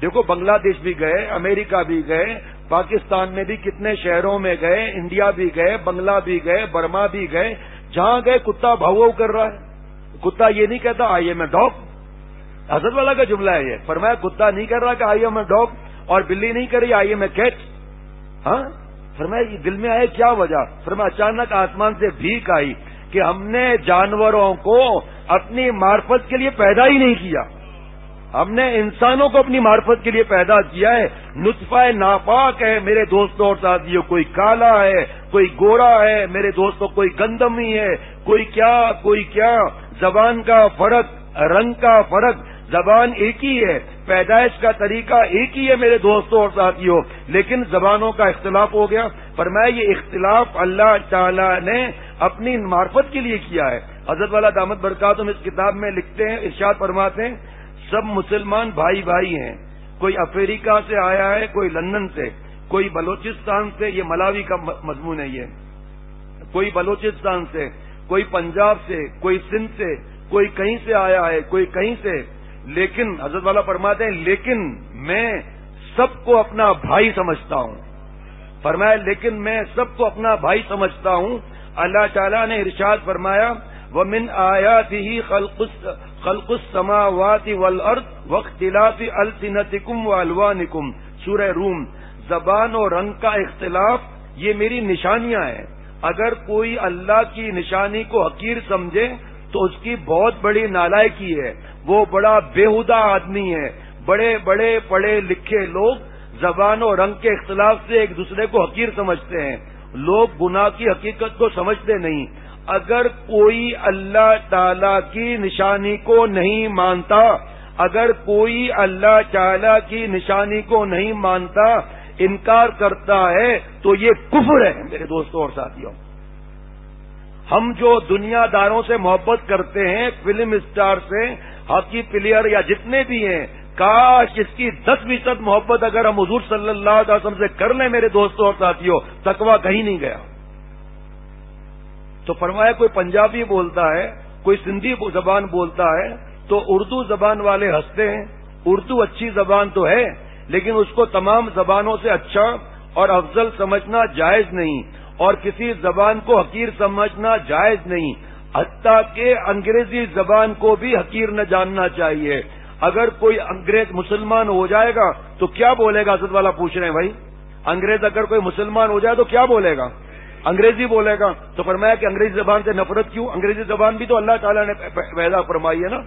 دیکھو بنگلہ دیش بھی گئے، امریکہ بھی گئے، پاکستان میں بھی کتنے شہروں میں گئے، انڈیا بھی گئے، بنگلہ بھی گئے، برما بھی گئے، جہاں گئے کتا بھاؤ کر رہا ہے. کتا یہ نہیں کہتا آئی ایم اے ڈاگ. حضرت والا کا جملہ ہے یہ. فرمایا کتا نہیں کر رہا کہ آئی ایم اے ڈاگ، اور بلی نہیں کر رہی آئی ایم اے کیٹ. ہاں فرمایا یہ دل میں آئے کیا وجہ؟ فرمایا اچانک آسمان سے بھیک آئی کہ ہم نے جانوروں کو اپنی معرفت کے لیے پیدا ہی نہیں کیا، ہم نے انسانوں کو اپنی معرفت کے لیے پیدا کیا ہے. نطفہ ناپاک ہے میرے دوستوں اور ساتھیوں، کوئی کالا ہے، کوئی گورا ہے میرے دوستوں، کوئی گندمی ہے، کوئی کیا. زبان کا فرق، رنگ کا فرق، زبان ایک ہی ہے، پیدائش کا طریقہ ایک ہی ہے میرے دوستوں اور ساتھیوں، لیکن زبانوں کا اختلاف ہو گیا. فرمایا یہ اختلاف اللہ تعالی نے اپنی معرفت کے لیے کیا ہے. حضرت والا دامت برکاتہم اس کتاب میں لکھتے ہیں، ارشاد فرماتے ہیں سب مسلمان بھائی بھائی ہیں. کوئی افریقہ سے آیا ہے، کوئی لندن سے، کوئی بلوچستان سے، یہ ملاوی کا مضمون ہے، یہ کوئی بلوچستان سے، کوئی پنجاب سے، کوئی سندھ سے، کوئی کہیں سے آیا ہے، کوئی کہیں سے، لیکن حضرت والا فرماتے ہیں لیکن میں سب کو اپنا بھائی سمجھتا ہوں. فرمایا لیکن میں سب کو اپنا بھائی سمجھتا ہوں. اللہ تعالیٰ نے ارشاد فرمایا وَمِنْ آيَاتِهِ خَلْقُ السَّمَاوَاتِ وَالْأَرْضِ وَاخْتِلَافِ أَلْسِنَتِكُمْ وَأَلْوَانِكُمْ. سورہ روم. زبان اور رنگ کا اختلاف یہ میری نشانیاں ہیں. اگر کوئی اللہ کی نشانی کو حقیر سمجھے تو اس کی بہت بڑی نالائکی ہے، وہ بڑا بےہودہ آدمی ہے. بڑے بڑے پڑھے لکھے لوگ زبان اور رنگ کے اختلاف سے ایک دوسرے کو حقیر سمجھتے ہیں. لوگ گناہ کی حقیقت کو سمجھتے نہیں. اگر کوئی اللہ تعالی کی نشانی کو نہیں مانتا، اگر کوئی اللہ تعالی کی نشانی کو نہیں مانتا، انکار کرتا ہے، تو یہ کفر ہے. میرے دوستوں اور ساتھیوں، ہم جو دنیا داروں سے محبت کرتے ہیں، فلم اسٹار سے، ہاکی پلیئر یا جتنے بھی ہیں، کاش اس کی 10% محبت اگر ہم حضور صلی اللہ علیہ وسلم سے کر لیں میرے دوستوں اور ساتھیوں، تقویٰ کہیں نہیں گیا. تو فرمایا کوئی پنجابی بولتا ہے، کوئی سندھی زبان بولتا ہے تو اردو زبان والے ہنستے ہیں. اردو اچھی زبان تو ہے، لیکن اس کو تمام زبانوں سے اچھا اور افضل سمجھنا جائز نہیں، اور کسی زبان کو حقیر سمجھنا جائز نہیں. حتیٰ کہ انگریزی زبان کو بھی حقیر نہ جاننا چاہیے. اگر کوئی انگریز مسلمان ہو جائے گا تو کیا بولے گا؟ حضرت والا پوچھ رہے ہیں بھائی، انگریز اگر کوئی مسلمان ہو جائے تو کیا بولے گا؟ انگریزی بولے گا. تو فرمایا کہ انگریزی زبان سے نفرت کیوں؟ انگریزی زبان بھی تو اللہ تعالیٰ نے پیدا فرمائی ہے نا.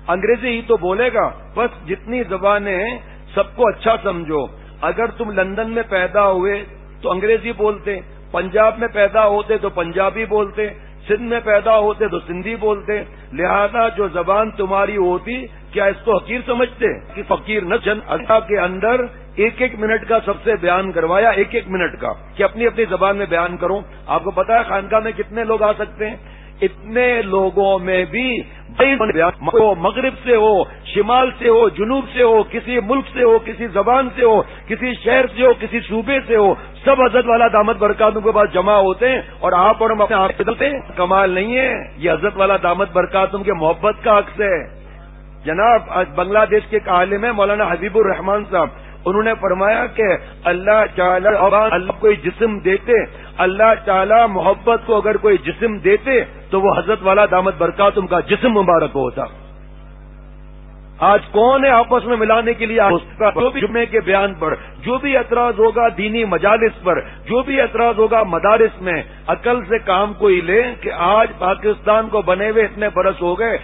انگریزی ہی تو بولے گا. بس جتنی زبانیں ہیں سب کو اچھا سمجھو. اگر تم لندن میں پیدا ہوئے تو انگریزی بولتے، پنجاب میں پیدا ہوتے تو پنجابی بولتے، سندھ میں پیدا ہوتے تو سندھی بولتے. لہذا جو زبان تمہاری ہوتی، کیا اس کو حقیر سمجھتے کہ فقیر نہ جن؟ اللہ کے اندر ایک ایک منٹ کا سب سے بیان کروایا، ایک ایک منٹ کا، کہ اپنی اپنی زبان میں بیان کرو. آپ کو پتا ہے خانقاہ میں کتنے لوگ آ سکتے ہیں؟ اتنے لوگوں میں بھی مغرب سے ہو، شمال سے ہو، جنوب سے ہو، کسی ملک سے ہو، کسی زبان سے ہو، کسی شہر سے ہو، کسی صوبے سے ہو، سب حضرت والا دامت برکاتوں کے پاس جمع ہوتے ہیں، اور آپ اور ہم اپنے آپ بدلتے ہیں. کمال نہیں ہے، یہ حضرت والا دامت برکاتوں کے محبت کا عکس ہے. جناب آج بنگلہ دیش کے ایک عالم ہے مولانا حبیب الرحمان صاحب، انہوں نے فرمایا کہ اللہ تعالیٰ اللہ کوئی جسم دیتے، اللہ تعالیٰ محبت کو اگر کوئی جسم دیتے تو وہ حضرت والا دامت برکاتم کا جسم مبارک ہوتا. آج کون ہے آپس میں ملانے کے لیے؟ جو بھی جمعے کے بیان پر، جو بھی اعتراض ہوگا دینی مجالس پر، جو بھی اعتراض ہوگا مدارس میں، عقل سے کام کوئی لے کہ آج پاکستان کو بنے ہوئے اتنے برس ہو گئے،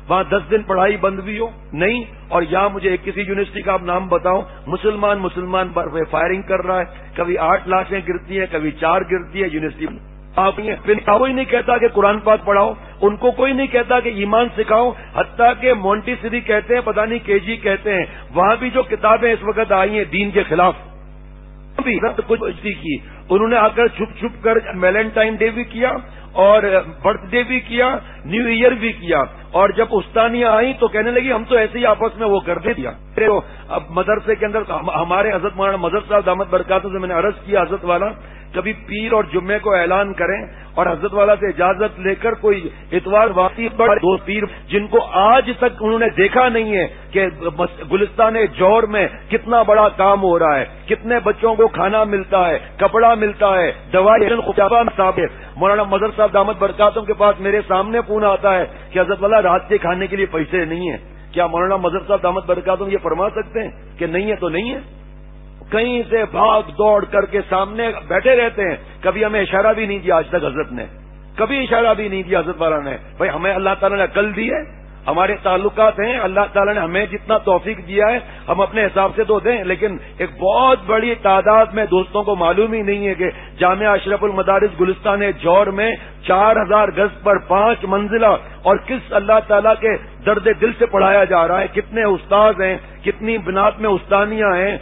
وہاں 10 دن پڑھائی بند بھی ہو نہیں. اور یہاں مجھے کسی یونیورسٹی کا آپ نام بتاؤ، مسلمان پر فائرنگ کر رہا ہے، کبھی 8 لاشیں گرتی ہیں، کبھی 4 گرتی ہے یونیورسٹی میں. آپ کوئی نہیں کہتا کہ قرآن پاک پڑھاؤ، ان کو کوئی نہیں کہتا کہ ایمان سکھاؤ. حتیٰ کہ مونٹیسری کہتے ہیں، پتہ نہیں KG کہتے ہیں، وہاں بھی جو کتابیں اس وقت آئی ہیں دین کے خلاف بھی کچھ کی. انہوں نے آ کر چھپ کر ویلنٹائن ڈے بھی کیا اور برتھ ڈے بھی کیا، نیو ایئر بھی کیا. اور جب استانیاں آئیں تو کہنے لگی ہم تو ایسے ہی آپس میں وہ کر دے دیا. اب مدرسے کے اندر ہمارے حضرت مولانا مظہر صاحب دامت برکاتوں سے میں نے عرض کیا حضرت والا کبھی پیر اور جمعے کو اعلان کریں اور حضرت والا سے اجازت لے کر کوئی اتوار واقعی دو پیر جن کو آج تک انہوں نے دیکھا نہیں ہے کہ گلستان جوہر میں کتنا بڑا کام ہو رہا ہے، کتنے بچوں کو کھانا ملتا ہے، کپڑا ملتا ہے، دوائی. مولانا مظہر صاحب دامت برکاتوں کے پاس میرے سامنے فون آتا ہے کہ حضرت والا رات کے کھانے کے لیے پیسے نہیں ہیں. کیا مولانا مظہر صاحب دامت برکاتوں یہ فرما سکتے ہیں کہ نہیں ہے تو نہیں ہے؟ کہیں سے بھاگ دوڑ کر کے سامنے بیٹھے رہتے ہیں. کبھی ہمیں اشارہ بھی نہیں دیا آج تک حضرت نے، کبھی اشارہ بھی نہیں دیا حضرت والا نے. بھائی ہمیں اللہ تعالیٰ نے عقل دی ہے، ہمارے تعلقات ہیں، اللہ تعالیٰ نے ہمیں جتنا توفیق دیا ہے ہم اپنے حساب سے تو دیں. لیکن ایک بہت بڑی تعداد میں دوستوں کو معلوم ہی نہیں ہے کہ جامعہ اشرف المدارس گلستان جوہر میں 4000 گز پر 5 منزلہ اور کس اللہ تعالیٰ کے درد دل سے پڑھایا جا رہا ہے. کتنے استاذ ہیں، کتنی بنات میں استانیاں ہیں.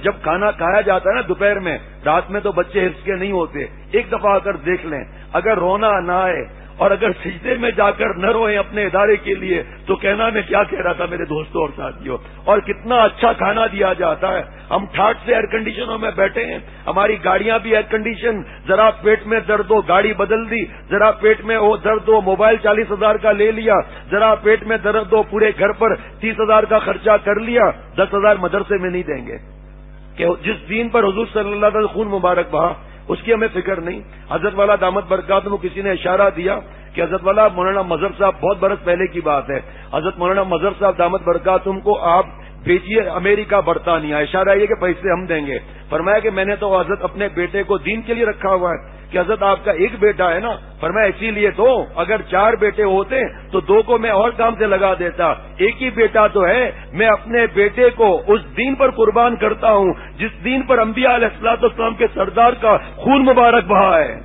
جب کھانا کھایا جاتا ہے نا دوپہر میں، رات میں تو بچے حفظ کے نہیں ہوتے. ایک دفعہ آ کر دیکھ لیں، اگر رونا نہ آئے اور اگر سجدے میں جا کر نہ روئیں اپنے ادارے کے لیے تو کہنا میں کیا کہہ رہا تھا میرے دوستوں اور ساتھیوں. اور کتنا اچھا کھانا دیا جاتا ہے. ہم ٹھاٹ سے ایئر کنڈیشنوں میں بیٹھے ہیں, ہماری گاڑیاں بھی ایئر کنڈیشن. ذرا پیٹ میں درد ہو گاڑی بدل دی, ذرا پیٹ میں ہو درد ہو موبائل 40,000 کا لے لیا, ذرا پیٹ میں درد ہو پورے گھر پر 30,000 کا خرچہ کر لیا, 10,000 مدرسے میں نہیں دیں گے. کہ جس دین پر حضور صلی اللہ علیہ وسلم خون مبارک بہا اس کی ہمیں فکر نہیں. حضرت والا دامت برکاتہم کو کسی نے اشارہ دیا کہ حضرت والا مولانا مظہر صاحب, بہت برس پہلے کی بات ہے, حضرت مولانا مظہر صاحب دامت برکاتہم کو آپ بھیجیے امریکہ برطانیہ, اشارہ یہ کہ پیسے ہم دیں گے. فرمایا کہ میں نے تو حضرت اپنے بیٹے کو دین کے لیے رکھا ہوا ہے. کہ حضرت آپ کا ایک بیٹا ہے نا. فرمایا اسی لیے تو اگر 4 بیٹے ہوتے تو 2 کو میں اور کام سے لگا دیتا, ایک ہی بیٹا تو ہے, میں اپنے بیٹے کو اس دین پر قربان کرتا ہوں جس دین پر انبیاء علیہ الصلوۃ والسلام کے سردار کا خون مبارک بہا ہے.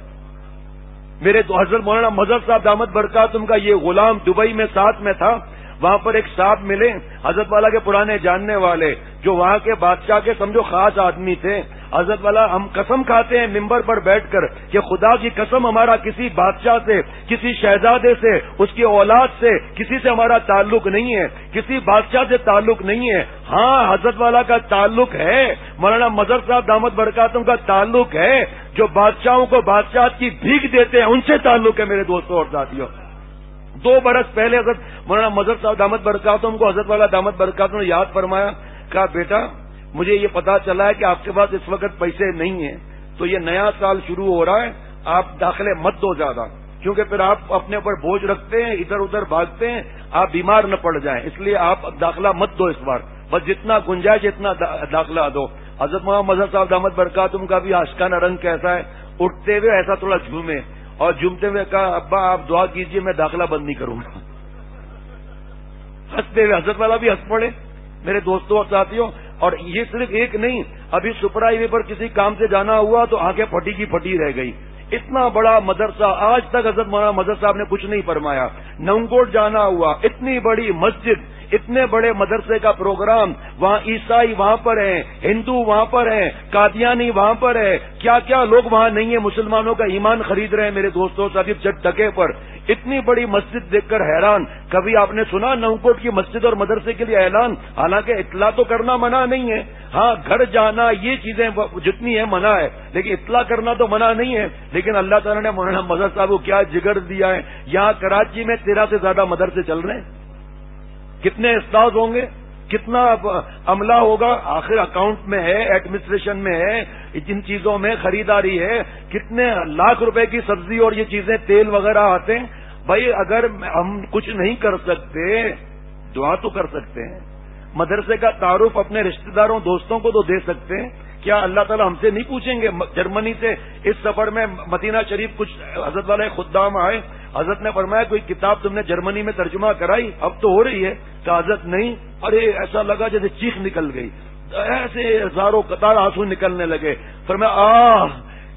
میرے تو حضرت مولانا مظہر صاحب دامت برکاتہم کا یہ غلام دبئی میں ساتھ میں تھا. وہاں پر ایک صاحب ملے حضرت والا کے پرانے جاننے والے, جو وہاں کے بادشاہ کے سمجھو خاص آدمی تھے. حضرت والا ہم قسم کھاتے ہیں ممبر پر بیٹھ کر کہ خدا کی قسم ہمارا کسی بادشاہ سے, کسی شہزادے سے, اس کی اولاد سے, کسی سے ہمارا تعلق نہیں ہے, کسی بادشاہ سے تعلق نہیں ہے. ہاں حضرت والا کا تعلق ہے, مولانا مظہر صاحب دامت برکاتہم کا تعلق ہے. جو بادشاہوں کو بادشاہت کی بھیک دیتے ہیں ان سے تعلق ہے میرے دوستوں اور ساتھیوں. 2 برس پہلے حضرت مولانا مظہر صاحب دامت برکاتہم کو حضرت والا دامت برکاتہم نے یاد فرمایا, کہا بیٹا مجھے یہ پتا چلا ہے کہ آپ کے پاس اس وقت پیسے نہیں ہیں, تو یہ نیا سال شروع ہو رہا ہے, آپ داخلے مت دو زیادہ, کیونکہ پھر آپ اپنے اوپر بوجھ رکھتے ہیں, ادھر ادھر بھاگتے ہیں, آپ بیمار نہ پڑ جائیں, اس لیے آپ داخلہ مت دو اس بار, بس جتنا گنجائش اتنا داخلہ دو. حضرت مولانا مظہر صاحب دامت برکاتہم کا بھی آشکانہ رنگ کیسا ہے, اٹھتے ہوئے ایسا تھوڑا جھومے اور جمتے ہوئے کہا ابا آپ دعا کیجئے میں داخلہ بند نہیں کروں گا. ہنستے ہوئے حضرت والا بھی ہنس پڑے میرے دوستوں اور ساتھیوں. اور یہ صرف ایک نہیں, ابھی سپرا ہائی وے پر کسی کام سے جانا ہوا تو آنکھیں پھٹی کی پھٹی رہ گئی. اتنا بڑا مدرسہ, آج تک حضرت مولانا مظہر صاحب نے کچھ نہیں فرمایا. نونگوٹ جانا ہوا, اتنی بڑی مسجد, اتنے بڑے مدرسے کا پروگرام, وہاں عیسائی وہاں پر ہیں, ہندو وہاں پر ہیں, قادیانی وہاں پر ہے, کیا کیا لوگ وہاں نہیں ہیں, مسلمانوں کا ایمان خرید رہے ہیں میرے دوستوں صاحب چٹ ٹکے پر. اتنی بڑی مسجد دیکھ کر حیران. کبھی آپ نے سنا نونگوٹ کی مسجد اور مدرسے کے لیے اعلان؟ حالانکہ اطلاع تو کرنا منع نہیں ہے, ہاں گھر جانا یہ چیزیں جتنی ہیں منع ہے, لیکن اطلاع کرنا تو منع نہیں ہے. لیکن اللہ تعالیٰ نے مولانا مظہر صاحب کو کیا جگر دیا ہے. یہاں کراچی میں 13 سے زیادہ مدرسے چل رہے ہیں. کتنے استاذ ہوں گے, کتنا عملہ ہوگا, آخر اکاؤنٹ میں ہے, ایڈمنسٹریشن میں ہے, جن چیزوں میں خریداری ہے, کتنے لاکھ روپے کی سبزی اور یہ چیزیں تیل وغیرہ آتے ہیں. بھائی اگر ہم کچھ نہیں کر سکتے دعا تو کر سکتے ہیں, مدرسے کا تعارف اپنے رشتہ داروں دوستوں کو تو دے سکتے ہیں. کیا اللہ تعالیٰ ہم سے نہیں پوچھیں گے؟ جرمنی سے اس سفر میں مدینہ شریف کچھ حضرت والے خدام آئے, حضرت نے فرمایا کوئی کتاب تم نے جرمنی میں ترجمہ کرائی؟ اب تو ہو رہی ہے. کہ حضرت نہیں. ارے ایسا لگا جیسے چیخ نکل گئی, ایسے ہزاروں قطار آنسو نکلنے لگے. فرمایا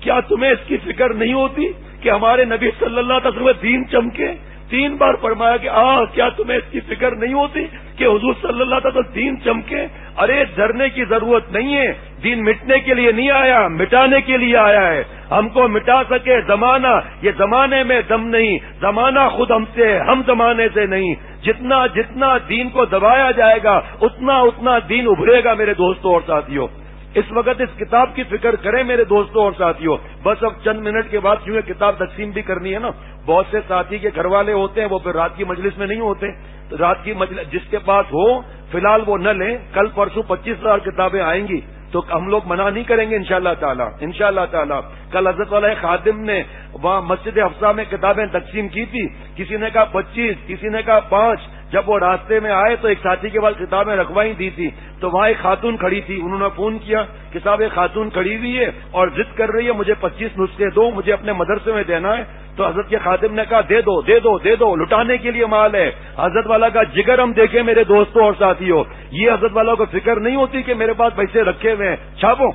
کیا تمہیں اس کی فکر نہیں ہوتی کہ ہمارے نبی صلی اللہ علیہ وسلم دین چمکے؟ 3 بار فرمایا کہ کیا تمہیں اس کی فکر نہیں ہوتی کہ حضور صلی اللہ علیہ وسلم دین چمکے؟ ارے ڈرنے کی ضرورت نہیں ہے, دین مٹنے کے لیے نہیں آیا, مٹانے کے لیے آیا ہے. ہم کو مٹا سکے زمانہ, یہ زمانے میں دم نہیں, زمانہ خود ہم سے, ہم زمانے سے نہیں. جتنا جتنا دین کو دبایا جائے گا اتنا اتنا دین ابھرے گا میرے دوستوں اور ساتھیوں. اس وقت اس کتاب کی فکر کریں میرے دوستوں اور ساتھیوں. بس اب چند منٹ کے بعد کیونکہ کتاب تقسیم بھی کرنی ہے نا, بہت سے ساتھی کے گھر والے ہوتے ہیں وہ پھر رات کی مجلس میں نہیں ہوتے, تو رات کی مجلس جس کے پاس ہو فی الحال وہ نہ لیں. کل پرسوں 25,000 کتابیں آئیں گی تو ہم لوگ منع نہیں کریں گے انشاءاللہ تعالی. انشاءاللہ تعالی کل حضرت والا خادم نے وہاں مسجد حفصہ میں کتابیں تقسیم کی تھی, کسی نے کہا 25, کسی نے کہا 5. جب وہ راستے میں آئے تو ایک ساتھی کے پاس کتابیں رکھوائی دی تھی, تو وہاں ایک خاتون کھڑی تھی. انہوں نے فون کیا کہ صاحب ایک خاتون کھڑی ہوئی ہے اور ضد کر رہی ہے مجھے 25 نسخے دو, مجھے اپنے مدرسے میں دینا ہے. تو حضرت کے خادم نے کہا دے دو دے دو دے دو, لٹانے کے لیے مال ہے. حضرت والا کا جگر ہم دیکھیں میرے دوستوں اور ساتھیوں. یہ حضرت والا کو فکر نہیں ہوتی کہ میرے پاس پیسے رکھے ہوئے ہیں, چھاپو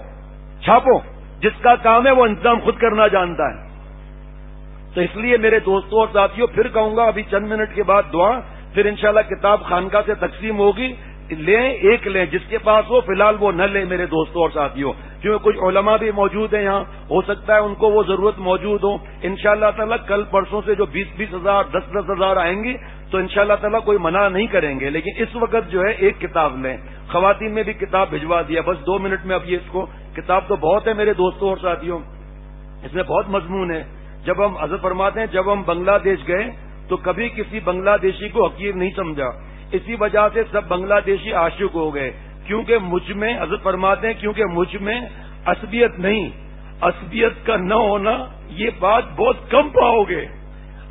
چھاپو. جس کا کام ہے وہ انتظام خود کرنا جانتا ہے. تو اس لیے میرے دوستوں اور ساتھیوں پھر کہوں گا ابھی چند منٹ کے بعد دعا, پھر انشاءاللہ کتاب خانقاہ سے تقسیم ہوگی. لیں ایک لیں، جس کے پاس ہو فی الحال وہ نہ لیں میرے دوستوں اور ساتھیوں، کیونکہ کچھ علماء بھی موجود ہیں یہاں، ہو سکتا ہے ان کو وہ ضرورت موجود ہو. انشاءاللہ تعالیٰ کل پرسوں سے جو 20-20 ہزار 10-10 ہزار آئیں گی تو انشاءاللہ تعالیٰ کوئی منع نہیں کریں گے، لیکن اس وقت جو ہے ایک کتاب لیں. خواتین میں بھی کتاب بھجوا دیا، بس 2 منٹ میں اب یہ اس کو، کتاب تو بہت ہے میرے دوستوں اور ساتھیوں، اس میں بہت مضمون ہے. جب ہم حضرت فرماتے ہیں جب ہم بنگلہ دیش گئے تو کبھی کسی بنگلہ دیشی کو حقیر نہیں سمجھا، اسی وجہ سے سب بنگلہ دیشی عاشق ہو گئے، کیونکہ مجھ میں، حضرت فرماتے ہیں کیونکہ مجھ میں عصبیت نہیں، عصبیت کا نہ ہونا یہ بات بہت کم پاؤ گے،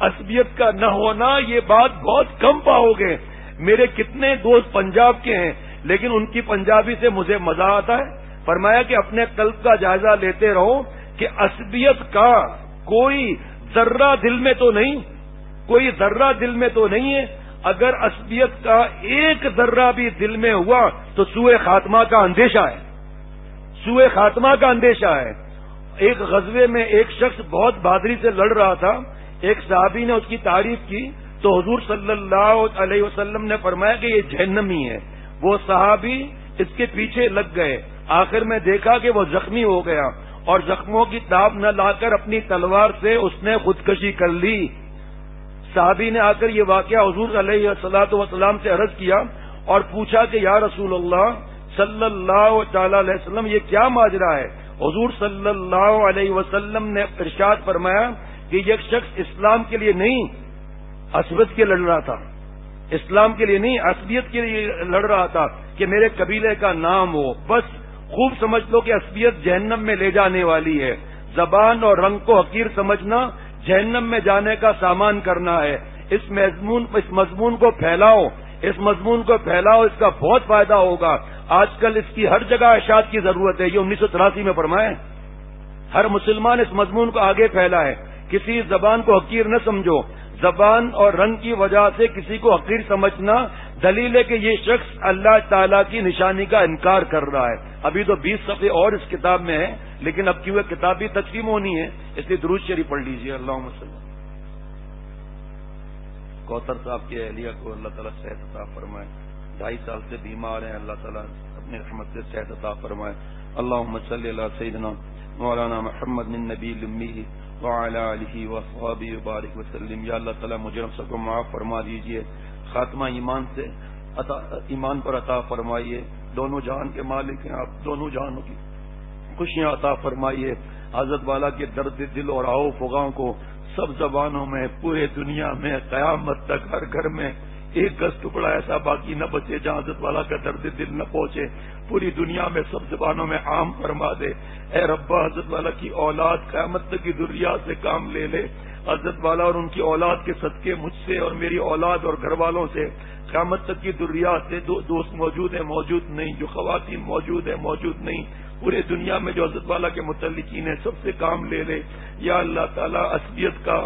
عصبیت کا نہ ہونا یہ بات بہت کم پاؤ گے. میرے کتنے دوست پنجاب کے ہیں لیکن ان کی پنجابی سے مجھے مزہ آتا ہے. فرمایا کہ اپنے قلب کا جائزہ لیتے رہو کہ عصبیت کا کوئی ذرہ دل میں تو نہیں، کوئی ذرہ دل میں تو نہیں ہے. اگر عصبیت کا ایک ذرہ بھی دل میں ہوا تو سوء خاتمہ کا اندیشہ ہے، سوء خاتمہ کا اندیشہ ہے. ایک غزوے میں ایک شخص بہت بہادری سے لڑ رہا تھا، ایک صحابی نے اس کی تعریف کی تو حضور صلی اللہ علیہ وسلم نے فرمایا کہ یہ جہنمی ہے. وہ صحابی اس کے پیچھے لگ گئے، آخر میں دیکھا کہ وہ زخمی ہو گیا اور زخموں کی تاب نہ لا کر اپنی تلوار سے اس نے خودکشی کر لی. صحابی نے آ کر یہ واقعہ حضور علیہ الصلوۃ والسلام سے عرض کیا اور پوچھا کہ یا رسول اللہ صلی اللہ تعالی علیہ وسلم یہ کیا ماجرا ہے؟ حضور صلی اللہ علیہ وسلم نے ارشاد فرمایا کہ یہ شخص اسلام کے لیے نہیں عصبیت کے لڑ رہا تھا، اسلام کے لیے نہیں عصبیت کے لیے لڑ رہا تھا کہ میرے قبیلے کا نام ہو. بس خوب سمجھ لو کہ عصبیت جہنم میں لے جانے والی ہے. زبان اور رنگ کو حقیر سمجھنا جہنم میں جانے کا سامان کرنا ہے. اس مضمون کو پھیلاؤ، اس مضمون کو پھیلاؤ، اس کا بہت فائدہ ہوگا. آج کل اس کی ہر جگہ ارشاد کی ضرورت ہے. یہ 1983 میں فرمائے ہر مسلمان اس مضمون کو آگے پھیلائے. کسی زبان کو حقیر نہ سمجھو. زبان اور رنگ کی وجہ سے کسی کو حقیر سمجھنا دلیل ہے کہ یہ شخص اللہ تعالیٰ کی نشانی کا انکار کر رہا ہے. ابھی تو 20 صفحے اور اس کتاب میں ہے، لیکن اب کیونکہ کتاب بھی تقسیم ہونی ہے اس لیے درود شریف پڑھ لیجیے. اللہم صلی. کوثر صاحب کی اہلیہ کو اللہ تعالیٰ صحت عطا فرمائے، 2.5 سال سے بیمار ہیں، اللہ تعالیٰ اپنی رحمت سے صحت عطا فرمائے. اللہم صلی علی سیدنا مولانا محمد بن نبی الامی وعلی آلہ وصحبہ وبارک وسلم. یا اللہ تعالیٰ مجھے ہم سب کو معاف فرما دیجئے، خاتمہ ایمان پر عطا فرمائیے. دونوں جہان کے مالک ہیں آپ، دونوں جہانوں کی خوشیاں عطا فرمائیے. حضرت والا کے درد دل اور آؤ فغاں کو سب زبانوں میں پورے دنیا میں قیامت تک ہر گھر میں ایک گز ٹکڑا ایسا باقی نہ بچے جہاں حضرت والا کا درد دل نہ پہنچے. پوری دنیا میں سب زبانوں میں عام فرما دے. اے ربا حضرت والا کی اولاد قیامت تک کی ذریات سے کام لے لے. حضرت والا اور ان کی اولاد کے صدقے مجھ سے اور میری اولاد اور گھر والوں سے قیامت تک کی ذریات سے دوست موجود ہیں موجود نہیں، جو خواتین موجود ہیں موجود نہیں، پورے دنیا میں جو حضرت والا کے متعلقین ہیں سب سے کام لے لے. یا اللہ تعالیٰ عصبیت کا،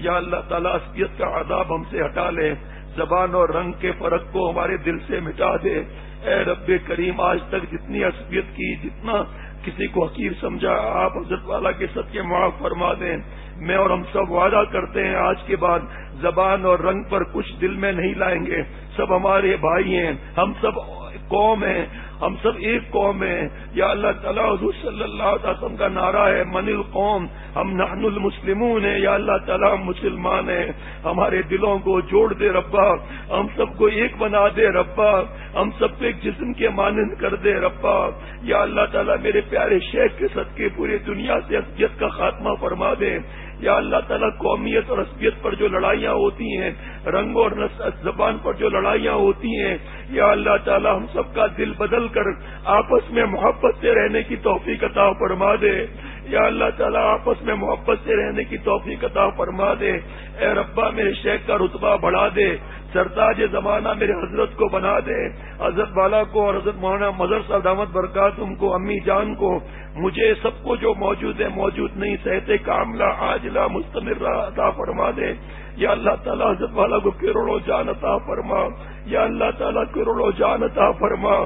یا اللہ تعالیٰ عصبیت کا عذاب ہم سے ہٹا لے. زبان اور رنگ کے فرق کو ہمارے دل سے مٹا دے. اے رب کریم آج تک جتنی عصبیت کی، جتنا کسی کو حقیر سمجھا، آپ حضرت والا کے صدقے معاف فرما دیں. میں اور ہم سب وعدہ کرتے ہیں آج کے بعد زبان اور رنگ پر کچھ دل میں نہیں لائیں گے. سب ہمارے بھائی ہیں، ہم سب قوم ہیں، ہم سب ایک قوم ہیں. یا اللہ تعالیٰ حضور صلی اللہ علیہ وسلم کا نعرہ ہے من القوم، ہم نحن المسلمون ہیں. یا اللہ تعالیٰ ہم مسلمان ہیں، ہمارے دلوں کو جوڑ دے ربا، ہم سب کو ایک بنا دے ربا، ہم سب کو ایک جسم کے مانند کر دے ربا. یا اللہ تعالیٰ میرے پیارے شیخ کے صدقے پوری دنیا سے عصبیت کا خاتمہ فرما دے. یا اللہ تعالیٰ قومیت اور عصبیت پر جو لڑائیاں ہوتی ہیں، رنگ اور زبان پر جو لڑائیاں ہوتی ہیں، یا اللہ تعالیٰ ہم سب کا دل بدل کر آپس میں محبت سے رہنے کی توفیق عطا فرما دے. یا اللہ تعالیٰ آپس میں محبت سے رہنے کی توفیق عطا فرما دے. اے ربا میرے شیخ کا رتبہ بڑھا دے، سرتاج زمانہ میرے حضرت کو بنا دے، حضرت والا کو اور حضرت مولانا مظہر صاحب دامت برکاتہم کو، امی جان کو، مجھے سب کو جو موجود ہے موجود نہیں، صحت کاملہ عاجلہ مستمرہ عطا فرما دے. یا اللہ تعالیٰ حضرت والا کو کروڑوں جان عطا فرما. یا اللہ تعالیٰ کروڑوں جان عطا فرما.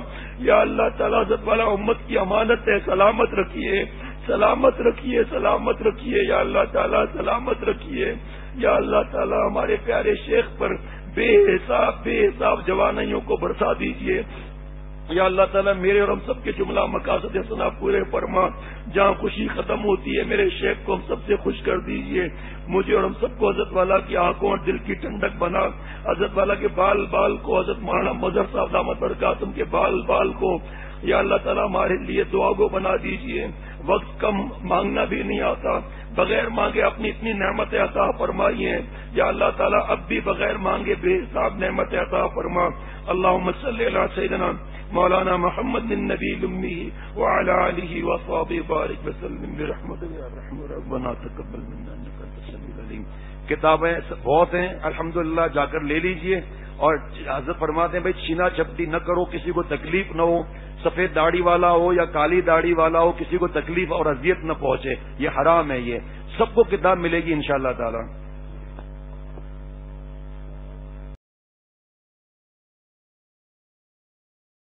یا اللہ تعالیٰ حضرت والا امت کی امانت ہے، سلامت رکھیے، سلامت رکھیے، سلامت رکھیے. یا اللہ تعالیٰ سلامت رکھیے. یا اللہ تعالیٰ ہمارے پیارے شیخ پر بے حساب جوانیوں کو برسا دیجیے. یا اللہ تعالیٰ میرے اور ہم سب کے جملہ مقاصد حسنہ پورے فرما. جہاں خوشی ختم ہوتی ہے میرے شیخ کو ہم سب سے خوش کر دیجیے. مجھے اور ہم سب کو حضرت والا کی آنکھوں اور دل کی ٹھنڈک بنا. حضرت والا کے بال کو حضرت مولانا مظہر صاحب دامت برکاتہم کے بال کو یا اللہ تعالیٰ ہمارے لیے دعا گو بنا دیجیے. وقت کم مانگنا بھی نہیں آتا, بغیر مانگے اپنی اتنی نعمت عطا فرمائی ہیں. یا اللہ تعالیٰ اب بھی بغیر مانگے بے حساب نعمت عطا فرما. اللہم صلی علی سیدنا مولانا محمد النبی الامی وعلی آلہ وصحبہ بارک وسلم برحمتک یا ارحم ربنا تقبل منا انک انت السمیع العلیم. کتابیں بہت ہیں الحمدللہ, جا کر لے لیجئے. اور حضرت فرماتے ہیں بھائی چھینا چھپٹی نہ کرو, کسی کو تکلیف نہ ہو, سفید داڑھی والا ہو یا کالی داڑھی والا ہو, کسی کو تکلیف اور اذیت نہ پہنچے, یہ حرام ہے. یہ سب کو کتاب ملے گی انشاءاللہ تعالی.